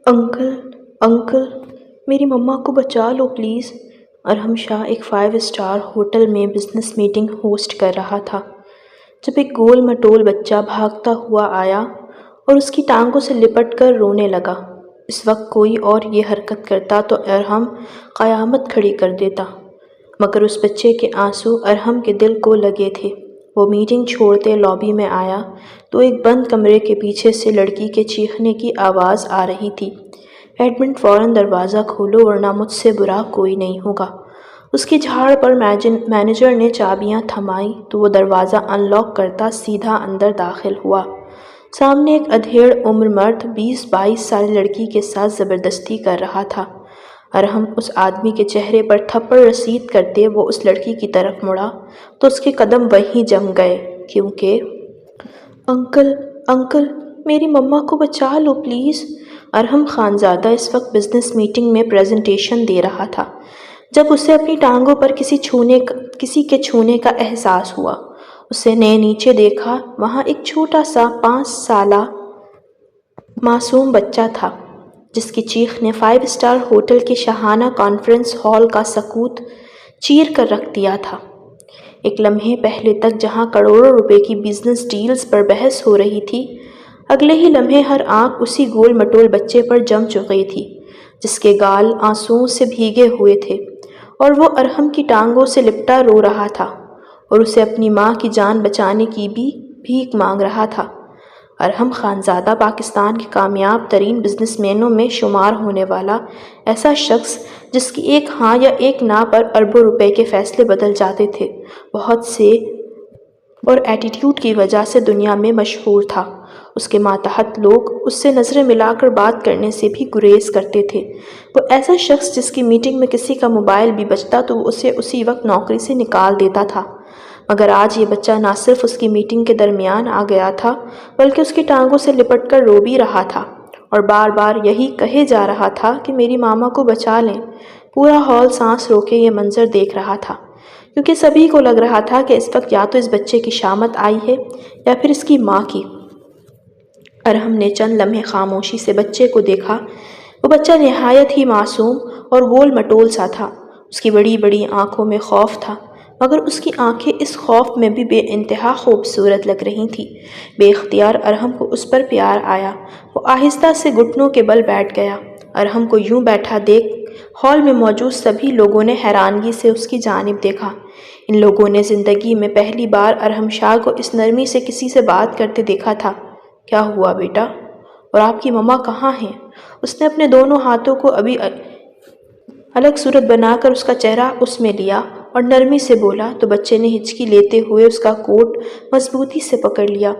Uncle uncle میری مما کو بچا لو پلیز۔ ارحم شاہ ایک 5 اسٹار ہوٹل میں بزنس میٹنگ ہوسٹ کر رہا تھا جب ایک گول مٹول بچہ بھاگتا ہوا آیا اور اس کی ٹانگوں سے لپٹ کر رونے لگا۔ اس وقت کوئی اور یہ حرکت کرتا تو ارحم قیامت کھڑی کر دیتا، مگر اس بچے کے آنسو ارحم کے دل کو لگے تھے۔ وہ میٹنگ چھوڑتے لابی میں آیا تو ایک بند کمرے کے پیچھے سے لڑکی کے چیخنے کی آواز آ رہی تھی، ایڈمنڈ فوراً دروازہ کھولو ورنہ مجھ سے برا کوئی نہیں ہوگا۔ اس کی جھاڑ پر مینیجر نے چابیاں تھمائیں تو وہ دروازہ ان لاک کرتا سیدھا اندر داخل ہوا۔ سامنے ایک ادھیڑ عمر مرد 20-22 سال لڑکی کے ساتھ زبردستی کر رہا تھا۔ ارحم اس آدمی کے چہرے پر تھپڑ رسید کرتے وہ اس لڑکی کی طرف مڑا تو اس کے قدم وہیں جم گئے، کیونکہ انکل انکل میری مما کو بچا لو پلیز۔ ارحم خانزادہ اس وقت بزنس میٹنگ میں پریزنٹیشن دے رہا تھا جب اسے اپنی ٹانگوں پر کسی کے چھونے کا احساس ہوا۔ اسے نے نیچے دیکھا، وہاں ایک چھوٹا سا 5 سالہ معصوم بچہ تھا جس کی چیخ نے 5 اسٹار ہوٹل کے شاہانہ کانفرنس ہال کا سکوت چیر کر رکھ دیا تھا۔ ایک لمحے پہلے تک جہاں کروڑوں روپے کی بزنس ڈیلز پر بحث ہو رہی تھی، اگلے ہی لمحے ہر آنکھ اسی گول مٹول بچے پر جم چکی تھی جس کے گال آنسوؤں سے بھیگے ہوئے تھے اور وہ ارحم کی ٹانگوں سے لپٹا رو رہا تھا اور اسے اپنی ماں کی جان بچانے کی بھی بھیک مانگ رہا تھا۔ ارحم خانزادہ پاکستان کے کامیاب ترین بزنس مینوں میں شمار ہونے والا ایسا شخص جس کی ایک ہاں یا ایک نہ پر اربوں روپے کے فیصلے بدل جاتے تھے، بہت سے اور ایٹیٹیوڈ کی وجہ سے دنیا میں مشہور تھا۔ اس کے ماتحت لوگ اس سے نظریں ملا کر بات کرنے سے بھی گریز کرتے تھے۔ وہ ایسا شخص جس کی میٹنگ میں کسی کا موبائل بھی بجتا تو وہ اسے اسی وقت نوکری سے نکال دیتا تھا، مگر آج یہ بچہ نہ صرف اس کی میٹنگ کے درمیان آ گیا تھا بلکہ اس کی ٹانگوں سے لپٹ کر رو بھی رہا تھا اور بار بار یہی کہے جا رہا تھا کہ میری ماما کو بچا لیں۔ پورا ہال سانس روکے یہ منظر دیکھ رہا تھا، کیونکہ سبھی کو لگ رہا تھا کہ اس وقت یا تو اس بچے کی شامت آئی ہے یا پھر اس کی ماں کی۔ ارحم نے چند لمحے خاموشی سے بچے کو دیکھا۔ وہ بچہ نہایت ہی معصوم اور گول مٹول سا تھا۔ اس کی بڑی بڑی آنکھوں میں خوف تھا، مگر اس کی آنکھیں اس خوف میں بھی بے انتہا خوبصورت لگ رہی تھیں۔ بے اختیار ارحم کو اس پر پیار آیا۔ وہ آہستہ سے گھٹنوں کے بل بیٹھ گیا۔ ارحم کو یوں بیٹھا دیکھ ہال میں موجود سبھی لوگوں نے حیرانگی سے اس کی جانب دیکھا۔ ان لوگوں نے زندگی میں پہلی بار ارحم شاہ کو اس نرمی سے کسی سے بات کرتے دیکھا تھا۔ کیا ہوا بیٹا؟ اور آپ کی مما کہاں ہیں؟ اس نے اپنے دونوں ہاتھوں کو ابھی الگ صورت بنا کر اس کا چہرہ اس میں لیا اور نرمی سے بولا تو بچے نے ہچکی لیتے ہوئے اس کا کوٹ مضبوطی سے پکڑ لیا۔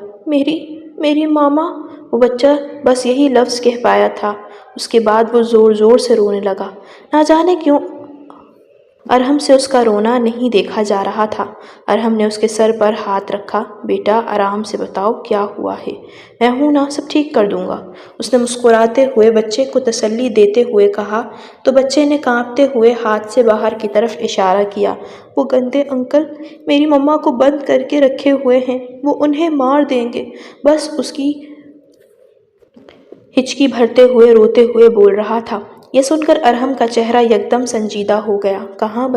میری ماما۔ وہ بچہ بس یہی لفظ کہہ پایا تھا، اس کے بعد وہ زور زور سے رونے لگا۔ نہ جانے کیوں ارحم سے اس کا رونا نہیں دیکھا جا رہا تھا۔ ارحم نے اس کے سر پر ہاتھ رکھا۔ بیٹا آرام سے بتاؤ کیا ہوا ہے، میں ہوں نا، سب ٹھیک کر دوں گا، اس نے مسکراتے ہوئے بچے کو تسلی دیتے ہوئے کہا تو بچے نے کانپتے ہوئے ہاتھ سے باہر کی طرف اشارہ کیا۔ وہ گندے انکل میری مما کو بند کر کے رکھے ہوئے ہیں، وہ انہیں مار دیں گے، بس اس کی ہچکی بھرتے ہوئے روتے ہوئے بول رہا تھا۔ یہ سن کر ارحم کا چہرہ یکدم سنجیدہ ہو گیا۔ کہاں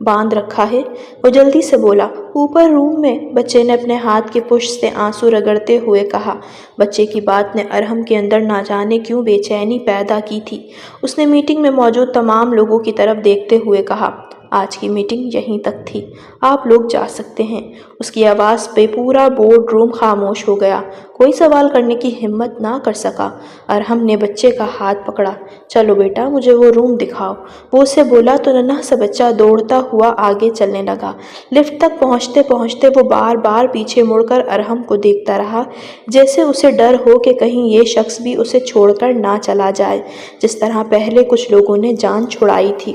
باندھ رکھا ہے؟ وہ جلدی سے بولا۔ اوپر روم میں، بچے نے اپنے ہاتھ کے پشت سے آنسو رگڑتے ہوئے کہا۔ بچے کی بات نے ارحم کے اندر نہ جانے کیوں بے چینی پیدا کی تھی۔ اس نے میٹنگ میں موجود تمام لوگوں کی طرف دیکھتے ہوئے کہا، آج کی میٹنگ یہیں تک تھی، آپ لوگ جا سکتے ہیں۔ اس کی آواز پہ پورا بورڈ روم خاموش ہو گیا، کوئی سوال کرنے کی ہمت نہ کر سکا۔ ارحم نے بچے کا ہاتھ پکڑا۔ چلو بیٹا مجھے وہ روم دکھاؤ، وہ اسے بولا تو ننھا سا بچہ دوڑتا ہوا آگے چلنے لگا۔ لفٹ تک پہنچتے پہنچتے وہ بار بار پیچھے مڑ کر ارحم کو دیکھتا رہا، جیسے اسے ڈر ہو کہ کہیں یہ شخص بھی اسے چھوڑ کر نہ چلا جائے جس طرح پہلے کچھ لوگوں نے جان چھڑائی تھی۔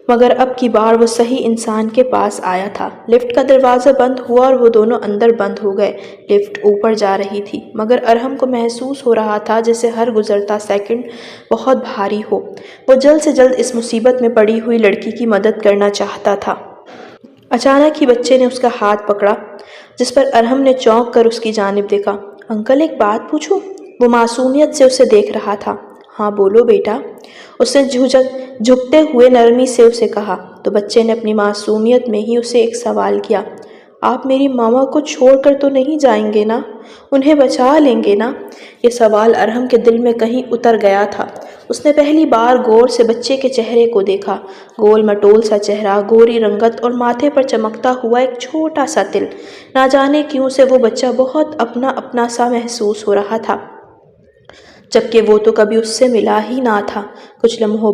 مگر اب کی بار وہ صحیح انسان کے پاس آیا تھا۔ لفٹ کا دروازہ بند ہوا اور وہ دونوں اندر بند ہو گئے۔ لفٹ اوپر جا رہی تھی، مگر ارحم کو محسوس ہو رہا تھا جیسے ہر گزرتا سیکنڈ بہت بھاری ہو۔ وہ جلد سے جلد اس مصیبت میں پڑی ہوئی لڑکی کی مدد کرنا چاہتا تھا۔ اچانک ہی بچے نے اس کا ہاتھ پکڑا، جس پر ارحم نے چونک کر اس کی جانب دیکھا۔ انکل ایک بات پوچھوں؟ وہ معصومیت سے اسے دیکھ رہا تھا۔ ہاں بولو بیٹا، اس نے جھکتے ہوئے نرمی سے اسے کہا۔ تو بچے نے اپنی معصومیت میں ہی اسے ایک سوال کیا، آپ میری ماما کو چھوڑ کر تو نہیں جائیں گے نا؟ انہیں بچا لیں گے نا؟ یہ سوال ارحم کے دل میں کہیں اتر گیا تھا۔ اس نے پہلی بار غور سے بچے کے چہرے کو دیکھا، گول مٹول سا چہرہ، گوری رنگت اور ماتھے پر چمکتا ہوا ایک چھوٹا سا تل۔ نہ جانے کیوں اسے وہ بچہ بہت اپنا اپنا سا محسوس ہو رہا تھا، جبکہ وہ تو کبھی اس سے ملا ہی نہ تھا۔ کچھ لمحوں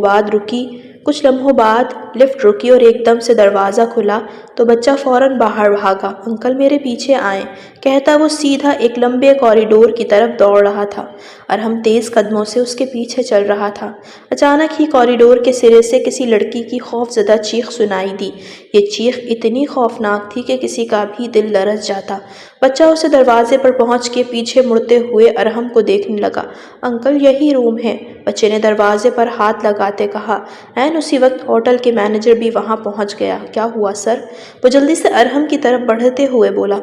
بعد لفٹ رکی اور ایک دم سے دروازہ کھلا تو بچہ فوراً باہر بھاگا۔ انکل میرے پیچھے آئیں، کہتا وہ سیدھا ایک لمبے کوریڈور کی طرف دوڑ رہا تھا۔ ارحم تیز قدموں سے اس کے پیچھے چل رہا تھا۔ اچانک ہی کوریڈور کے سرے سے کسی لڑکی کی خوفزدہ چیخ سنائی دی۔ یہ چیخ اتنی خوفناک تھی کہ کسی کا بھی دل لرز جاتا۔ بچہ اسے دروازے پر پہنچ کے پیچھے مڑتے ہوئے ارحم کو دیکھنے لگا۔ انکل یہی روم ہے، بچے نے دروازے پر ہاتھ لگاتے کہا۔ عین اسی وقت ہوٹل کے مینیجر بھی وہاں پہنچ گیا۔ کیا ہوا سر؟ وہ جلدی سے ارحم کی طرف بڑھتے ہوئے بولا۔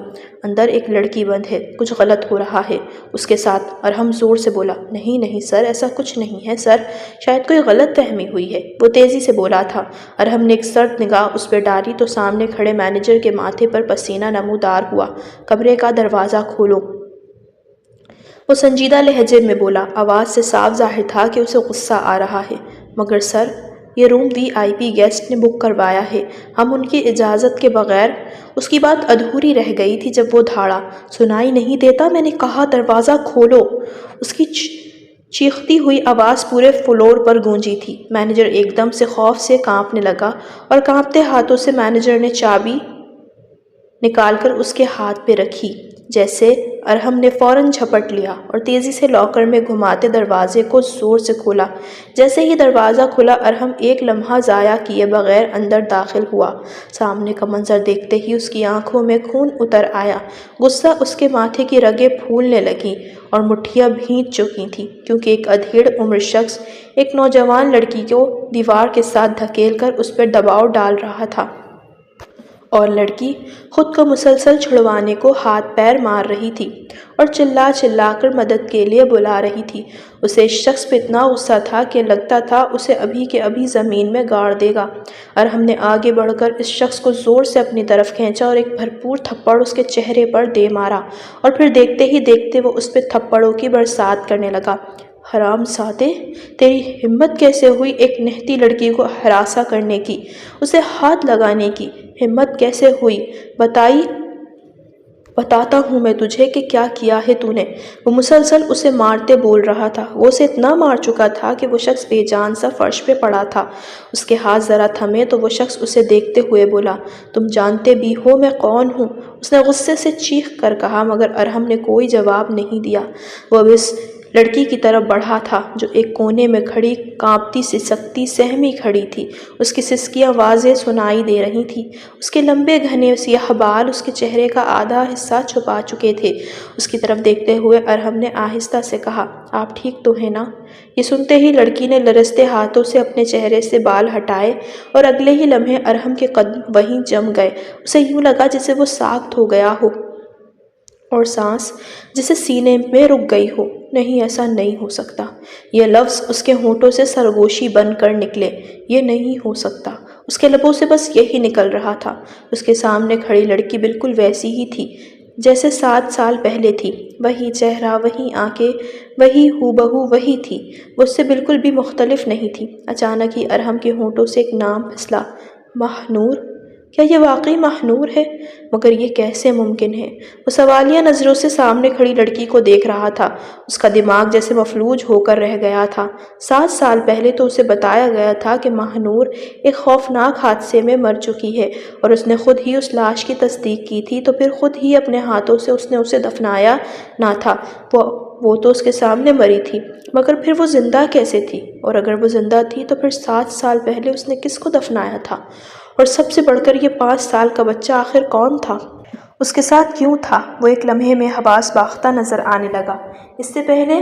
اندر ایک لڑکی بند ہے، کچھ غلط ہو رہا ہے اس کے ساتھ۔ ارحم زور سے بولا۔ نہیں سر، ایسا کچھ نہیں ہے سر، شاید کوئی غلط فہمی ہوئی ہے، وہ تیزی سے بولا تھا۔ ارحم نے ایک سرد نگاہ اس پہ ڈالی تو سامنے کھڑے مینیجر کے ماتھے پر پسینہ نمودار ہوا۔ کمرے کا دروازہ کھولو، وہ سنجیدہ لہجے میں بولا۔ آواز سے صاف ظاہر تھا کہ اسے غصہ آ رہا ہے۔ مگر سر، یہ روم VIP گیسٹ نے بک کروایا ہے، ہم ان کی اجازت کے بغیر۔ اس کی بات ادھوری رہ گئی تھی جب وہ دھاڑا۔ سنائی نہیں دیتا؟ میں نے کہا دروازہ کھولو۔ اس کی چیختی ہوئی آواز پورے فلور پر گونجی تھی۔ مینیجر ایک دم سے خوف سے کانپنے لگا اور کانپتے ہاتھوں سے مینیجر نے چابی نکال کر اس کے ہاتھ پہ رکھی، جیسے ارحم نے فوراً جھپٹ لیا اور تیزی سے لاکر میں گھماتے دروازے کو زور سے کھولا۔ جیسے ہی دروازہ کھلا ارحم ایک لمحہ ضائع کیے بغیر اندر داخل ہوا۔ سامنے کا منظر دیکھتے ہی اس کی آنکھوں میں خون اتر آیا، غصہ اس کے ماتھے کی رگیں پھولنے لگیں اور مٹھیاں بھیج چکی تھیں، کیونکہ ایک ادھیڑ عمر شخص ایک نوجوان لڑکی کو دیوار کے ساتھ دھکیل کر اس پر دباؤ ڈال رہا تھا، اور لڑکی خود کو مسلسل چھڑوانے کو ہاتھ پیر مار رہی تھی اور چلا چلا کر مدد کے لیے بلا رہی تھی۔ اسے اس شخص پہ اتنا غصہ تھا کہ لگتا تھا اسے ابھی کے ابھی زمین میں گاڑ دے گا۔ ارحم نے آگے بڑھ کر اس شخص کو زور سے اپنی طرف کھینچا اور ایک بھرپور تھپڑ اس کے چہرے پر دے مارا، اور پھر دیکھتے ہی دیکھتے وہ اس پہ تھپڑوں کی برسات کرنے لگا۔ حرام زادے، تیری ہمت کیسے ہوئی ایک نہتی لڑکی کو ہراساں کرنے کی، اسے ہاتھ لگانے کی ہمت کیسے ہوئی؟ بتاتا ہوں میں تجھے کہ کیا کیا ہے تو نے۔ وہ مسلسل اسے مارتے بول رہا تھا۔ وہ اسے اتنا مار چکا تھا کہ وہ شخص بے جان سا فرش پہ پڑا تھا۔ اس کے ہاتھ ذرا تھمے تو وہ شخص اسے دیکھتے ہوئے بولا، تم جانتے بھی ہو میں کون ہوں؟ اس نے غصے سے چیخ کر کہا، مگر ارحم نے کوئی جواب نہیں دیا۔ وہ اب اس لڑکی کی طرف بڑھا تھا جو ایک کونے میں کھڑی کانپتی سسکتی سہمی کھڑی تھی۔ اس کی سسکیاں واضح سنائی دے رہی تھیں۔ اس کے لمبے گھنے سیاہ بال اس کے چہرے کا آدھا حصہ چھپا چکے تھے۔ اس کی طرف دیکھتے ہوئے ارحم نے آہستہ سے کہا، آپ ٹھیک تو ہیں نا؟ یہ سنتے ہی لڑکی نے لرزتے ہاتھوں سے اپنے چہرے سے بال ہٹائے اور اگلے ہی لمحے ارحم کے قدم وہیں جم گئے۔ اسے یوں لگا جیسے وہ ساخت ہو گیا ہو اور سانس جسے سینے میں رک گئی ہو۔ نہیں، ایسا نہیں ہو سکتا۔ یہ لفظ اس کے ہونٹوں سے سرگوشی بن کر نکلے۔ یہ نہیں ہو سکتا۔ اس کے لبوں سے بس یہی نکل رہا تھا۔ اس کے سامنے کھڑی لڑکی بالکل ویسی ہی تھی جیسے 7 سال پہلے تھی۔ وہی چہرہ، وہی آنکھیں، وہی ہو بہو وہی تھی۔ وہ اس سے بالکل بھی مختلف نہیں تھی۔ اچانک ہی ارحم کے ہونٹوں سے ایک نام پھسلا، ماہنور۔ کیا یہ واقعی ماہنور ہے؟ مگر یہ کیسے ممکن ہے؟ وہ سوالیہ نظروں سے سامنے کھڑی لڑکی کو دیکھ رہا تھا۔ اس کا دماغ جیسے مفلوج ہو کر رہ گیا تھا۔ 7 سال پہلے تو اسے بتایا گیا تھا کہ ماہنور ایک خوفناک حادثے میں مر چکی ہے، اور اس نے خود ہی اس لاش کی تصدیق کی تھی، تو پھر خود ہی اپنے ہاتھوں سے اس نے اسے دفنایا نہ تھا۔ وہ تو اس کے سامنے مری تھی، مگر پھر وہ زندہ کیسے تھی؟ اور اگر وہ زندہ تھی تو پھر 7 سال پہلے اس نے کس کو دفنایا تھا؟ اور سب سے بڑھ کر یہ 5 سال کا بچہ آخر کون تھا؟ اس کے ساتھ کیوں تھا؟ وہ ایک لمحے میں حواس باختہ نظر آنے لگا۔ اس سے پہلے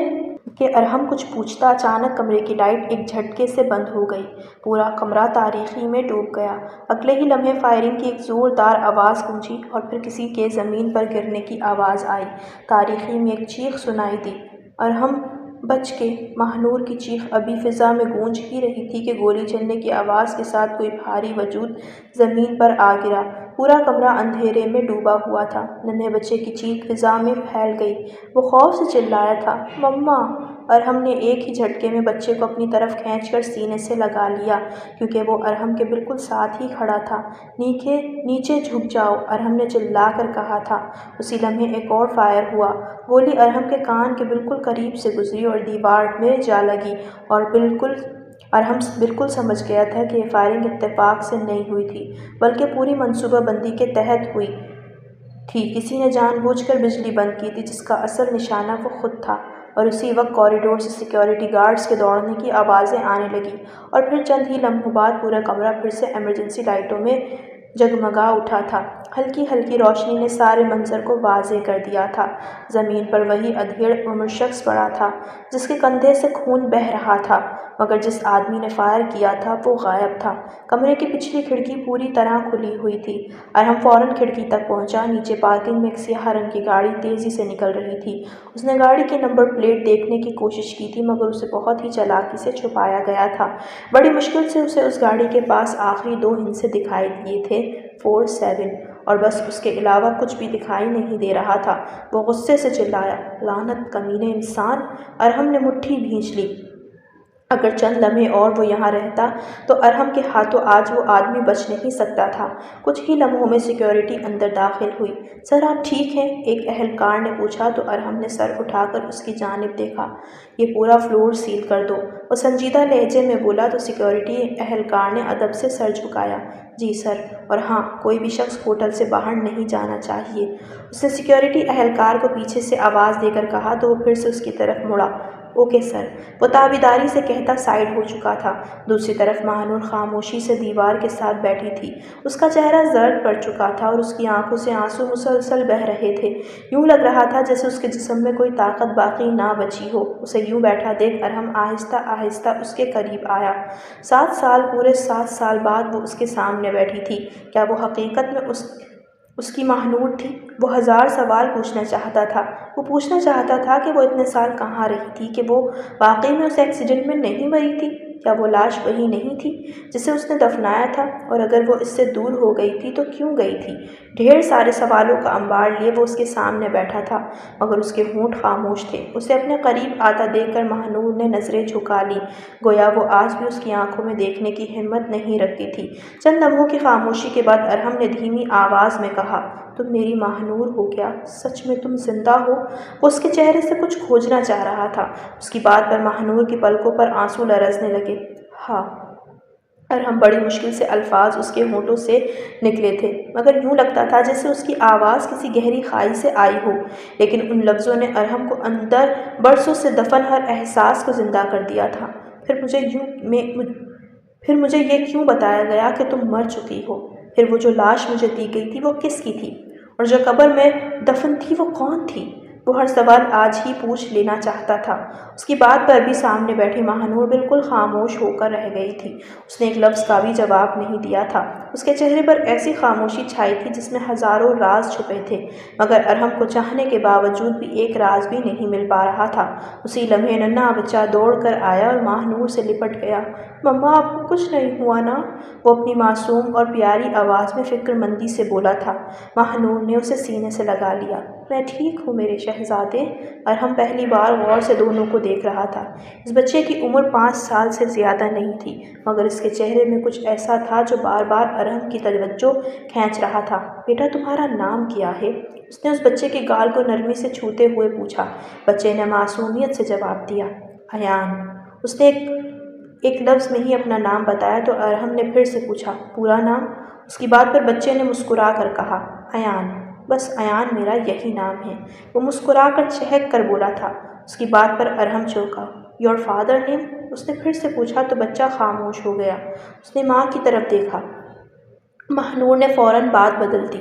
کہ ارحم کچھ پوچھتا، اچانک کمرے کی لائٹ ایک جھٹکے سے بند ہو گئی۔ پورا کمرہ تاریکی میں ڈوب گیا۔ اگلے ہی لمحے فائرنگ کی ایک زوردار آواز گونجی اور پھر کسی کے زمین پر گرنے کی آواز آئی۔ تاریکی میں ایک چیخ سنائی دی، اور ہم بچ کے۔ ماہنور کی چیخ ابھی فضا میں گونج ہی رہی تھی کہ گولی چلنے کی آواز کے ساتھ کوئی بھاری وجود زمین پر آ گرا۔ پورا کمرہ اندھیرے میں ڈوبا ہوا تھا۔ ننھے بچے کی چیخ فضا میں پھیل گئی۔ وہ خوف سے چلایا تھا، مما! ارحم نے ایک ہی جھٹکے میں بچے کو اپنی طرف کھینچ کر سینے سے لگا لیا، کیونکہ وہ ارحم کے بالکل ساتھ ہی کھڑا تھا۔ نیچے جھک جاؤ، ارحم نے چلا کر کہا تھا۔ اسی لمحے ایک اور فائر ہوا۔ گولی ارحم کے کان کے بالکل قریب سے گزری اور دیوار میں جا لگی، اور ارحم بالکل سمجھ گیا تھا کہ یہ فائرنگ اتفاق سے نہیں ہوئی تھی، بلکہ پوری منصوبہ بندی کے تحت ہوئی تھی۔ کسی نے جان بوجھ کر بجلی بند کی تھی، جس کا اصل نشانہ وہ خود تھا۔ اور اسی وقت کوریڈور سے سیکیورٹی گارڈز کے دوڑنے کی آوازیں آنے لگیں، اور پھر چند ہی لمحوں بعد پورا کمرہ پھر سے ایمرجنسی لائٹوں میں جگمگا اٹھا تھا۔ ہلکی ہلکی روشنی نے سارے منظر کو واضح کر دیا تھا۔ زمین پر وہی ادھیڑ عمر شخص پڑا تھا، جس کے کندھے سے خون بہہ رہا تھا، مگر جس آدمی نے فائر کیا تھا وہ غائب تھا۔ کمرے کی پچھلی کھڑکی پوری طرح کھلی ہوئی تھی۔ ارحم فوراً کھڑکی تک پہنچا۔ نیچے پارکنگ میں ایک سیاہ رنگ کی گاڑی تیزی سے نکل رہی تھی۔ اس نے گاڑی کی نمبر پلیٹ دیکھنے کی کوشش کی تھی، مگر اسے بہت ہی چالاکی سے چھپایا گیا تھا۔ بڑی مشکل سے اسے اس گاڑی کے پاس آخری 2 ہندسے دکھائی دیے تھے، 47، اور بس اس کے علاوہ کچھ بھی دکھائی نہیں دے رہا تھا۔ وہ غصے سے چلایا، لعنت کمینے انسان! ارحم نے مٹھی بھینچ لی۔ اگر چند لمحے اور وہ یہاں رہتا تو ارحم کے ہاتھوں آج وہ آدمی بچ نہیں سکتا تھا۔ کچھ ہی لمحوں میں سیکیورٹی اندر داخل ہوئی۔ سر آپ ٹھیک ہیں؟ ایک اہلکار نے پوچھا تو ارحم نے سر اٹھا کر اس کی جانب دیکھا۔ یہ پورا فلور سیل کر دو، وہ سنجیدہ لہجے میں بولا تو سیکیورٹی اہلکار نے ادب سے سر جھکایا۔ جی سر، اور ہاں، کوئی بھی شخص ہوٹل سے باہر نہیں جانا چاہیے، اس نے سیکیورٹی اہلکار کو پیچھے سے آواز دے کر کہا تو وہ پھر سے اس کی طرف مڑا۔ اوکے سر، وہ تابعداری سے کہتا سائیڈ ہو چکا تھا۔ دوسری طرف ماہنور خاموشی سے دیوار کے ساتھ بیٹھی تھی۔ اس کا چہرہ زرد پڑ چکا تھا اور اس کی آنکھوں سے آنسو مسلسل بہہ رہے تھے۔ یوں لگ رہا تھا جیسے اس کے جسم میں کوئی طاقت باقی نہ بچی ہو۔ اسے یوں بیٹھا دیکھ ارحم آہستہ آہستہ اس کے قریب آیا۔ 7 سال، پورے 7 سال بعد وہ اس کے سامنے بیٹھی تھی۔ کیا وہ حقیقت میں اس کی ماہنور تھی؟ وہ 1000 سوال پوچھنا چاہتا تھا۔ وہ پوچھنا چاہتا تھا کہ وہ اتنے سال کہاں رہی تھی، کہ وہ واقعی میں اس ایکسیڈنٹ میں نہیں مری تھی؟ کیا وہ لاش وہی نہیں تھی جسے اس نے دفنایا تھا؟ اور اگر وہ اس سے دور ہو گئی تھی تو کیوں گئی تھی؟ ڈھیر سارے سوالوں کا انبار لیے وہ اس کے سامنے بیٹھا تھا، مگر اس کے ہونٹ خاموش تھے۔ اسے اپنے قریب آتا دیکھ کر ماہنور نے نظریں جھکا لی، گویا وہ آج بھی اس کی آنکھوں میں دیکھنے کی ہمت نہیں رکھتی تھی۔ چند لمحوں کی خاموشی کے بعد ارحم نے دھیمی آواز میں کہا، تم میری ماہنور ہو کیا؟ سچ میں تم زندہ ہو؟ وہ اس کے چہرے سے کچھ کھوجنا چاہ رہا تھا۔ اس کی بات پر ماہنور کی پلکوں پر آنسو لرزنے لگے۔ ہاں، ارحم بڑی مشکل سے الفاظ اس کے ہونٹوں سے نکلے تھے، مگر یوں لگتا تھا جیسے اس کی آواز کسی گہری خائی سے آئی ہو۔ لیکن ان لفظوں نے ارحم کو اندر برسوں سے دفن ہر احساس کو زندہ کر دیا تھا۔ پھر مجھے یہ کیوں بتایا گیا کہ تم مر چکی ہو؟ پھر وہ جو لاش مجھے دی گئی تھی وہ کس کی تھی؟ اور جو قبر میں دفن تھی وہ کون تھی؟ وہ ہر سوال آج ہی پوچھ لینا چاہتا تھا۔ اس کی بات پر بھی سامنے بیٹھی ماہنور بالکل خاموش ہو کر رہ گئی تھی۔ اس نے ایک لفظ کا بھی جواب نہیں دیا تھا۔ اس کے چہرے پر ایسی خاموشی چھائی تھی جس میں ہزاروں راز چھپے تھے، مگر ارحم کو چاہنے کے باوجود بھی ایک راز بھی نہیں مل پا رہا تھا۔ اسی لمحے ننھا بچہ دوڑ کر آیا اور ماہنور سے لپٹ گیا۔ مما، آپ کو کچھ نہیں ہوا نا؟ وہ اپنی معصوم اور پیاری آواز میں فکر مندی سے بولا تھا۔ ماہنور نے اسے سینے سے لگا لیا۔ میں ٹھیک ہوں میرے شہزادے۔ ارحم پہلی بار غور سے دونوں کو دیکھ رہا تھا۔ اس بچے کی عمر 5 سال سے زیادہ نہیں تھی، مگر اس کے چہرے میں کچھ ایسا تھا جو بار بار ارحم کی توجہ کھینچ رہا تھا۔ بیٹا، تمہارا نام کیا ہے؟ اس نے اس بچے کے گال کو نرمی سے چھوتے ہوئے پوچھا۔ بچے نے معصومیت سے جواب دیا، ایان۔ اس نے ایک لفظ میں ہی اپنا نام بتایا تو ارحم نے پھر سے پوچھا، پورا نام؟ اس کی بات پر بچے نے مسکرا کر کہا، ایان، بس ایان میرا یہی نام ہے۔ وہ مسکرا کر چہک کر بولا تھا۔ اس کی بات پر ارحم چونکا۔ Your father name? اس نے پھر سے پوچھا تو بچہ خاموش ہو گیا۔ اس نے ماں کی طرف دیکھا۔ ماہنور نے فوراً بات بدل دی،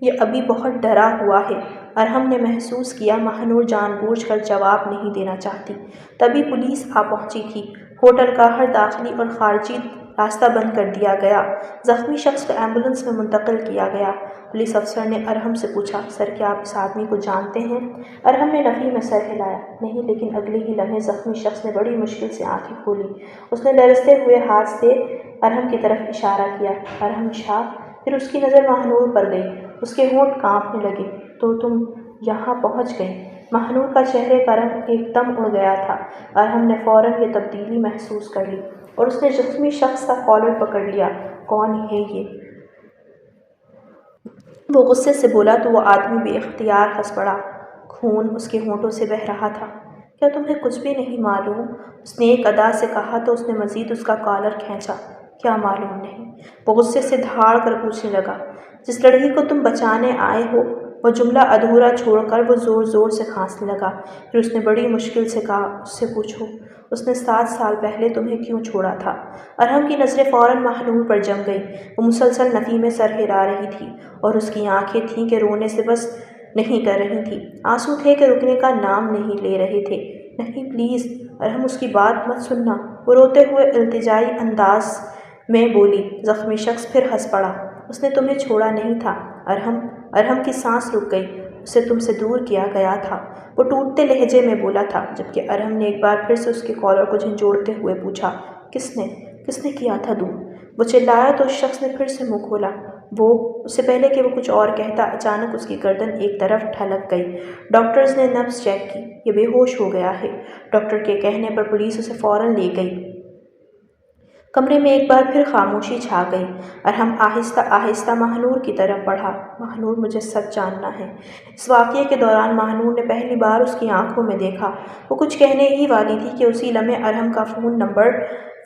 یہ ابھی بہت ڈرا ہوا ہے۔ ارحم نے محسوس کیا ماہنور جان بوجھ کر جواب نہیں دینا چاہتی۔ تبھی پولیس آ پہنچی تھی۔ ہوٹل کا ہر داخلی اور خارجی راستہ بند کر دیا گیا۔ زخمی شخص کو ایمبولینس میں منتقل کیا گیا۔ پولیس افسر نے ارحم سے پوچھا، سر کیا آپ اس آدمی کو جانتے ہیں؟ ارحم نے نفی میں سر ہلایا، نہیں، لیکن اگلے ہی لمحے زخمی شخص نے بڑی مشکل سے آنکھیں کھولی۔ اس نے لرزتے ہوئے ہاتھ سے ارحم کی طرف اشارہ کیا۔ ارحم شاہ، پھر اس کی نظر ماہنور پر گئی۔ اس کے ہونٹ کانپنے لگے۔ تو تم یہاں پہنچ گئی؟ ماہنور کا چہرے کا رنگ ایک دم اڑ گیا تھا۔ ارحم نے فوراً یہ تبدیلی محسوس کر لی اور اس نے زخمی شخص کا کالر پکڑ لیا۔ کون ہے یہ؟ وہ غصے سے بولا تو وہ آدمی بے اختیار ہنس پڑا۔ خون اس کے ہونٹوں سے بہہ رہا تھا۔ کیا تمہیں کچھ بھی نہیں معلوم؟ اس نے ایک ادا سے کہا تو اس نے مزید اس کا کالر کھینچا۔ کیا معلوم نہیں؟ وہ غصے سے دھاڑ کر پوچھنے لگا۔ جس لڑکی کو تم بچانے آئے ہو۔ وہ جملہ ادھورا چھوڑ کر وہ زور زور سے کھانسنے لگا۔ پھر اس نے بڑی مشکل سے کہا، اس سے پوچھو، اس نے 7 سال پہلے تمہیں کیوں چھوڑا تھا؟ ارحم کی نظریں فوراً ماہنور پر جم گئیں۔ وہ مسلسل نفی میں سر ہلا رہی تھی اور اس کی آنکھیں تھیں کہ رونے سے بس نہیں کر رہی تھیں، آنسو تھے کہ رکنے کا نام نہیں لے رہے تھے۔ نہیں پلیز ارحم، اس کی بات مت سننا، وہ روتے ہوئے التجائی انداز میں بولی۔ زخمی شخص پھر ہنس پڑا۔ اس نے تمہیں چھوڑا نہیں تھا ارحم کی سانس رک گئی۔ اسے تم سے دور کیا گیا تھا، وہ ٹوٹتے لہجے میں بولا تھا، جبکہ ارحم نے ایک بار پھر سے اس کے کالر کو جھنجھوڑتے ہوئے پوچھا، کس نے کیا تھا دور؟ وہ چلایا تو اس شخص نے پھر سے منہ کھولا۔ اس سے پہلے کہ وہ کچھ اور کہتا، اچانک اس کی گردن ایک طرف ڈھلک گئی۔ ڈاکٹرز نے نبض چیک کی، یہ بے ہوش ہو گیا ہے۔ ڈاکٹر کے کہنے پر پولیس اسے فوراً لے گئی۔ کمرے میں ایک بار پھر خاموشی چھا گئی۔ ارحم آہستہ آہستہ ماہنور کی طرف بڑھا۔ ماہنور، مجھے سچ جاننا ہے۔ اس واقعے کے دوران ماہنور نے پہلی بار اس کی آنکھوں میں دیکھا۔ وہ کچھ کہنے ہی والی تھی کہ اسی لمحے ارحم کا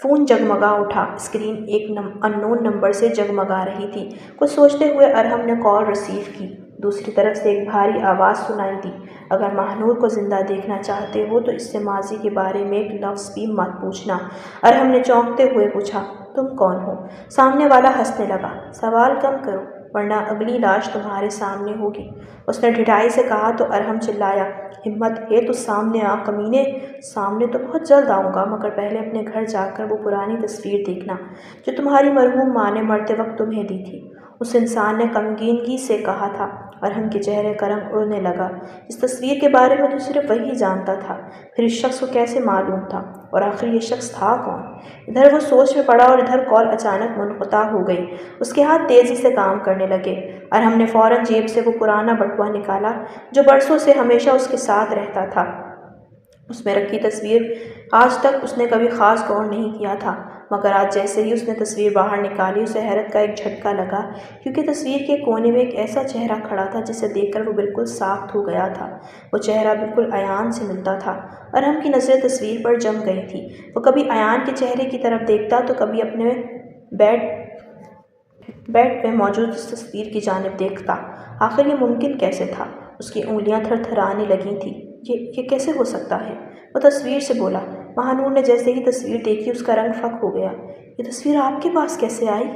فون جگمگا اٹھا۔ اسکرین ایک ان نون نمبر سے جگمگا رہی تھی۔ کچھ سوچتے ہوئے ارحم نے کال ریسیو کی۔ دوسری طرف سے ایک بھاری آواز سنائی دی، اگر ماہنور کو زندہ دیکھنا چاہتے ہو تو اس سے ماضی کے بارے میں ایک لفظ بھی مت پوچھنا۔ ارحم نے چونکتے ہوئے پوچھا، تم کون ہو؟ سامنے والا ہنسنے لگا، سوال کم کرو ورنہ اگلی لاش تمہارے سامنے ہوگی۔ اس نے ڈھٹائی سے کہا تو ارحم چلایا، ہمت ہے تو سامنے آ کمینے۔ سامنے تو بہت جلد آؤں گا، مگر پہلے اپنے گھر جا کر وہ پرانی تصویر دیکھنا جو تمہاری مرحوم ماں نے مرتے وقت تمہیں دی تھی۔ اس انسان نے غمگینگی سے کہا تھا۔ ارحم کے چہرے کا رنگ اڑنے لگا۔ اس تصویر کے بارے میں تو صرف وہی جانتا تھا، پھر اس شخص کو کیسے معلوم تھا؟ اور آخر یہ شخص تھا کون؟ ادھر وہ سوچ میں پڑا اور ادھر کال اچانک منقطع ہو گئی۔ اس کے ہاتھ تیزی سے کام کرنے لگے۔ ارحم نے فوراً جیب سے وہ پرانا بٹوا نکالا جو برسوں سے ہمیشہ اس کے ساتھ رہتا تھا۔ اس میں رکھی تصویر آج تک اس نے کبھی خاص غور نہیں کیا تھا، مگر آج جیسے ہی اس نے تصویر باہر نکالی اسے حیرت کا ایک جھٹکا لگا، کیونکہ تصویر کے کونے میں ایک ایسا چہرہ کھڑا تھا جسے دیکھ کر وہ بالکل ساخت ہو گیا تھا۔ وہ چہرہ بالکل ایان سے ملتا تھا۔ ارحم کی نظریں تصویر پر جم گئی تھیں۔ وہ کبھی ایان کے چہرے کی طرف دیکھتا تو کبھی اپنے بیڈ پہ موجود اس تصویر کی جانب دیکھتا۔ آخر یہ ممکن کیسے تھا؟ اس کی انگلیاں تھر تھرانے لگی تھیں۔ یہ کیسے ہو سکتا ہے؟ وہ تصویر سے بولا۔ ماہنور نے جیسے ہی تصویر دیکھی اس کا رنگ پھک ہو گیا۔ یہ تصویر آپ کے پاس کیسے آئی؟